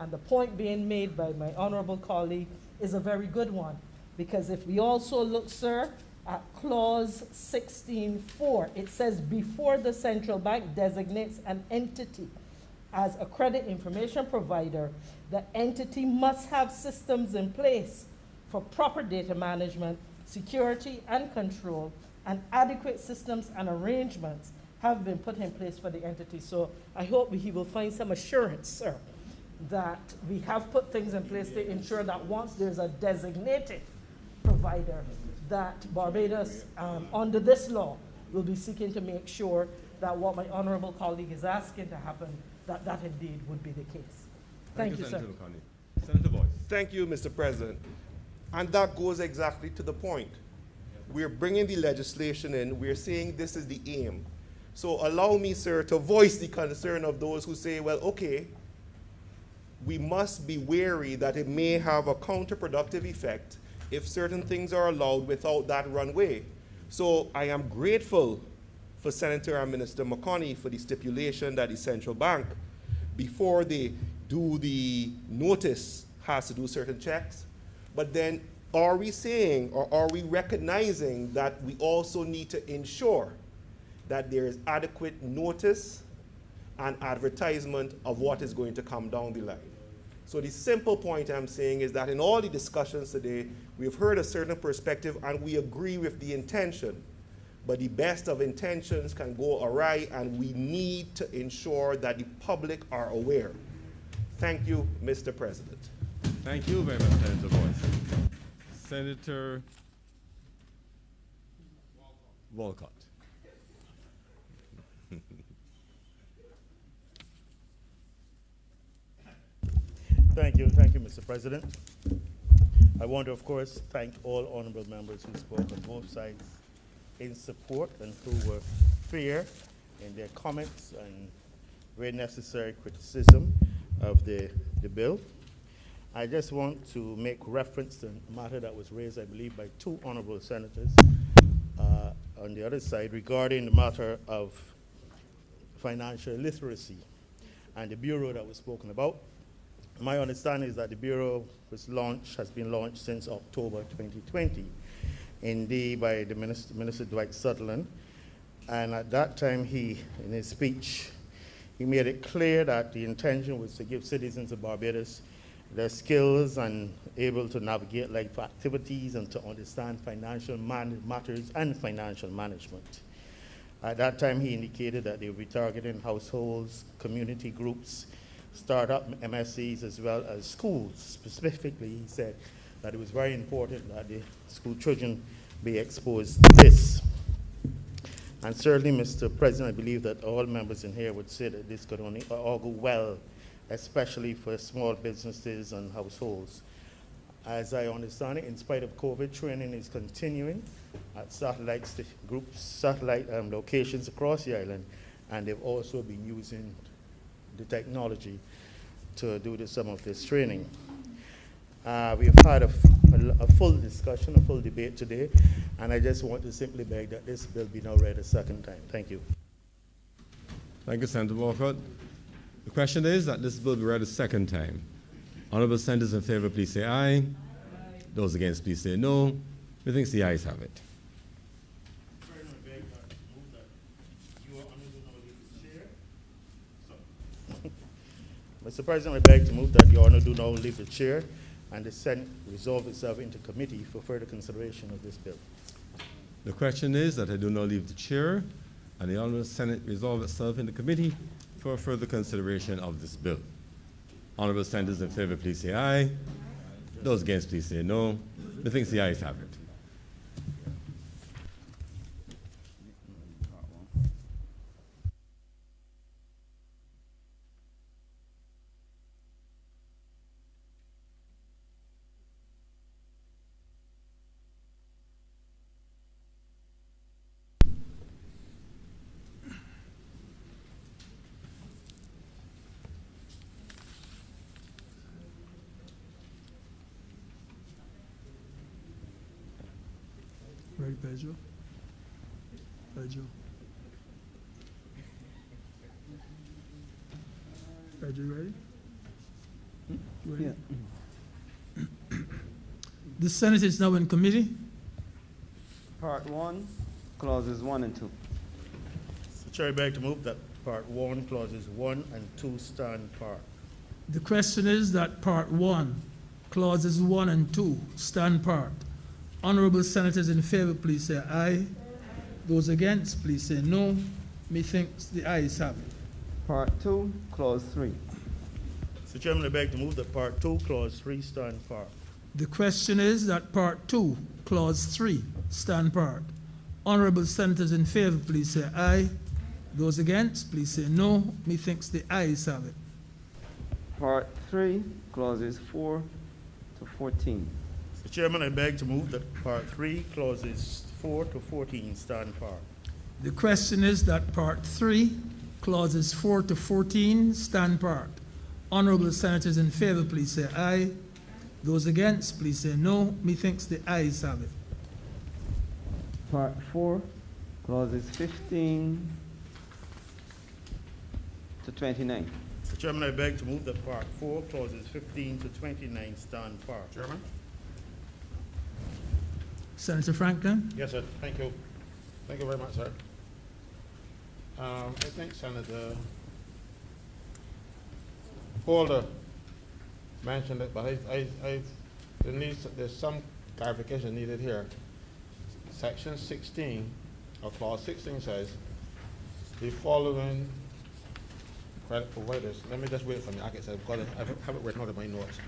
And the point being made by my honorable colleague is a very good one, because if we also look, sir, at clause 16.4, it says before the central bank designates an entity as a credit information provider, the entity must have systems in place for proper data management, security and control, and adequate systems and arrangements have been put in place for the entity. So I hope he will find some assurance, sir, that we have put things in place to ensure that once there's a designated provider, that Barbados, under this law, will be seeking to make sure that what my honorable colleague is asking to happen, that indeed would be the case. Thank you, Senator sir. McConnell. Senator Boyce. Thank you, Mr. President. And that goes exactly to the point. We're bringing the legislation in. We're saying this is the aim. So allow me, sir, to voice the concern of those who say, well, okay, we must be wary that it may have a counterproductive effect if certain things are allowed without that runway. So I am grateful for Senator and Minister McConney for the stipulation that the central bank, before they do the notice, has to do certain checks. But then are we saying, or are we recognizing that we also need to ensure that there is adequate notice and advertisement of what is going to come down the line? So the simple point I'm saying is that in all the discussions today, we've heard a certain perspective and we agree with the intention. But the best of intentions can go awry, and we need to ensure that the public are aware. Thank you, Mr. President. Thank you very much, Senator Boyce. Senator Walcott. Thank you, Mr. President. I want to, of course, thank all honorable members who spoke on both sides in support and who were fair in their comments and very necessary criticism of the bill. I just want to make reference to a matter that was raised, I believe, by two honorable senators on the other side regarding the matter of financial literacy and the bureau that was spoken about. My understanding is that the bureau has been launched since October 2020. Indeed, by the Minister Dwight Sutherland. And at that time, in his speech, he made it clear that the intention was to give citizens of Barbados their skills and able to navigate life activities and to understand financial matters and financial management. At that time, he indicated that they would be targeting households, community groups, startup MSCs, as well as schools. Specifically, he said that it was very important that the school children be exposed to this. And certainly, Mr. President, I believe that all members in here would say that this could only all go well, especially for small businesses and households. As I understand it, in spite of COVID, training is continuing at satellite locations across the island, and they've also been using the technology to do some of this training. We've had a full discussion, a full debate today, and I just want to simply beg that this bill be now read a second time. Thank you. Thank you, Senator Walcott. The question is that this bill be read a second time. Honorable senators in favor, please say aye. Aye. Those against, please say no. Methinks the ayes have it. Mr. President, I beg to move that the Honour do now leave the chair and the Senate resolve itself into committee for further consideration of this bill. The question is that I do not leave the chair and the Honourable Senate resolve itself into committee for further consideration of this bill. Honourable senators in favor, please say aye. Those against, please say no. Methinks the ayes have it. Ready, Pedro? Pedro, you ready? You ready? Yeah. The Senate is now in committee. Part 1, clauses 1 and 2. Mr. Chair, I beg to move that Part 1, clauses 1 and 2 stand part. The question is that Part 1, clauses 1 and 2 stand part. Honorable senators in favor, please say aye. Those against, please say no. Methinks the ayes have it. Part 2, clause 3. Mr. Chairman, I beg to move that Part 2, clause 3 stand part. The question is that Part 2, clause 3 stand part. Honorable senators in favor, please say aye. Those against, please say no. Methinks the ayes have it. Part 3, clauses 4 to 14. Mr. Chairman, I beg to move that Part 3, clauses 4 to 14 stand part. The question is that Part 3, clauses 4 to 14 stand part. Honorable senators in favor, please say aye. Those against, please say no. Methinks the ayes have it. Part 4, clauses 15 to 29. Mr. Chairman, I beg to move that Part 4, clauses 15 to 29 stand part. Chairman? Senator Franklin? Yes, sir. Thank you. Thank you very much, sir. I think Senator Holder mentioned it, but there's some clarification needed here. Section 16, or clause 16 says, the following credit providers, let me just wait for me, like I said, because I have it written out in my notes.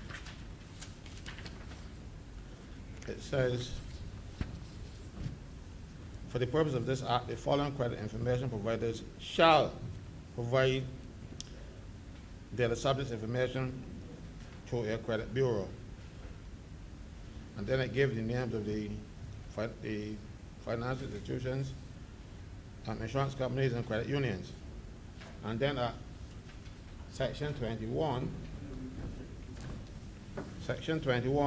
It says, for the purpose of this act, the following credit information providers shall provide their subject information to a credit bureau. And then it gives the names of the financial institutions, insurance companies, and credit unions. And then section 21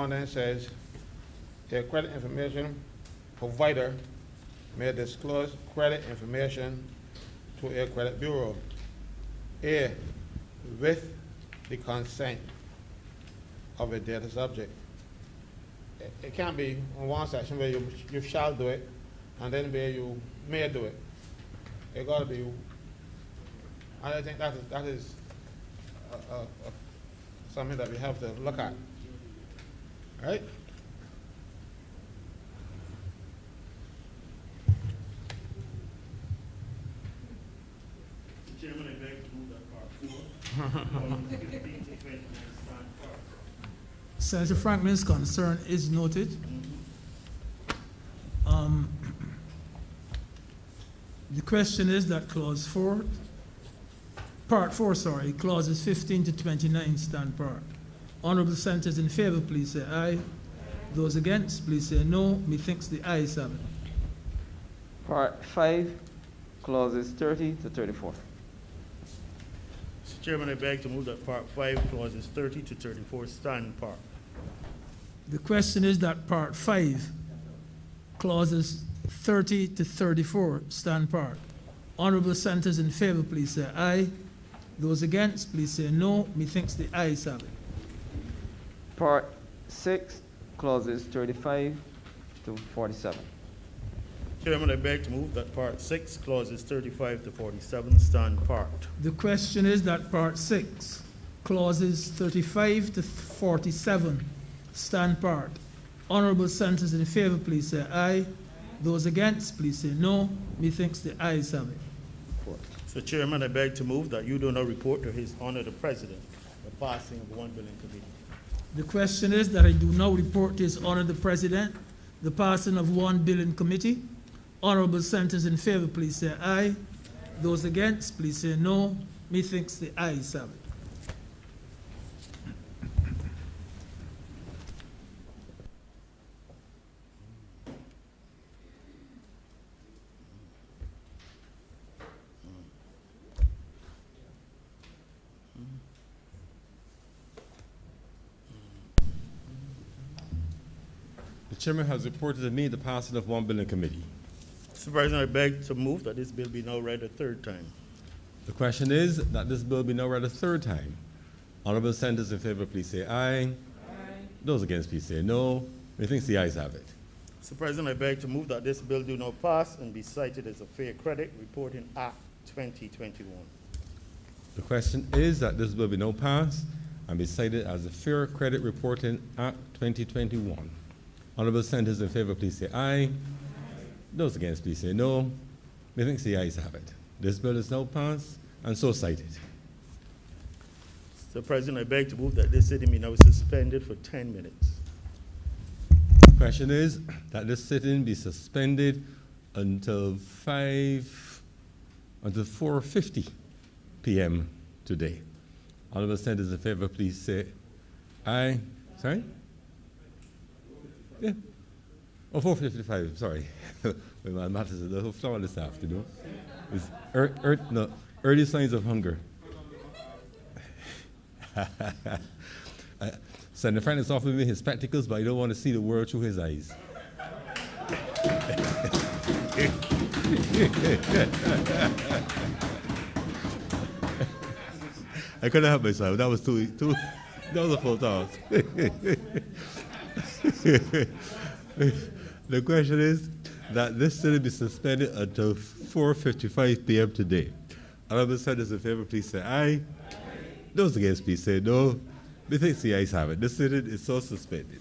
then says, a credit information provider may disclose credit information to a credit bureau, A, with the consent of a data subject. It can't be in one section where you shall do it, and then where you may do it. It got to be. I think that is something that we have to look at. All right? Mr. Chairman, I beg to move that Part 4, clauses 15 to 29 stand part. Senator Franklin's concern is noted. The question is that Part 4, clauses 15 to 29 stand part. Honorable senators in favor, please say aye. Those against, please say no. Methinks the ayes have it. Part 5, clauses 30 to 34. Mr. Chairman, I beg to move that Part 5, clauses 30 to 34 stand part. The question is that Part 5, clauses 30 to 34 stand part. Honorable senators in favor, please say aye. Those against, please say no. Methinks the ayes have it. Part 6, clauses 35 to 47. Chairman, I beg to move that Part 6, clauses 35 to 47 stand part. The question is that Part 6, clauses 35 to 47 stand part. Honorable senators in favor, please say aye. Those against, please say no. Methinks the ayes have it. Mr. Chairman, I beg to move that you do not report to His Honor the President the passing of one bill in committee. The question is that I do now report to His Honor the President the passing of one bill in committee. Honorable senators in favor, please say aye. Those against, please say no. Methinks the ayes have it. The chairman has reported to me the passing of one bill in committee. Mr. President, I beg to move that this bill be now read a third time. The question is that this bill be now read a third time. Honorable senators in favor, please say aye. Aye. Those against, please say no. Methinks the ayes have it. Mr. President, I beg to move that this bill do not pass and be cited as a Fair Credit Reporting Act 2021. The question is that this bill be now passed and be cited as the Fair Credit Reporting Act 2021. Honorable senators in favor, please say aye. Those against, please say no. Methinks the ayes have it. This bill is now passed and so cited. Mr. President, I beg to move that this sitting be now suspended for 10 minutes. The question is that this sitting be suspended until 4:50 p.m. today. Honorable senators in favor, please say aye. Sorry? Yeah. Oh, 4:55, sorry. My math is a little flawed this afternoon. It's early signs of hunger. Senator Frank is offering me his spectacles, but I don't want to see the world through his eyes. I couldn't help myself. That was too that was a full toss. The question is that this sitting be suspended until 4:55 p.m. today. Honorable senators in favor, please say aye. Those against, please say no. Methinks the ayes have it. This sitting is so suspended.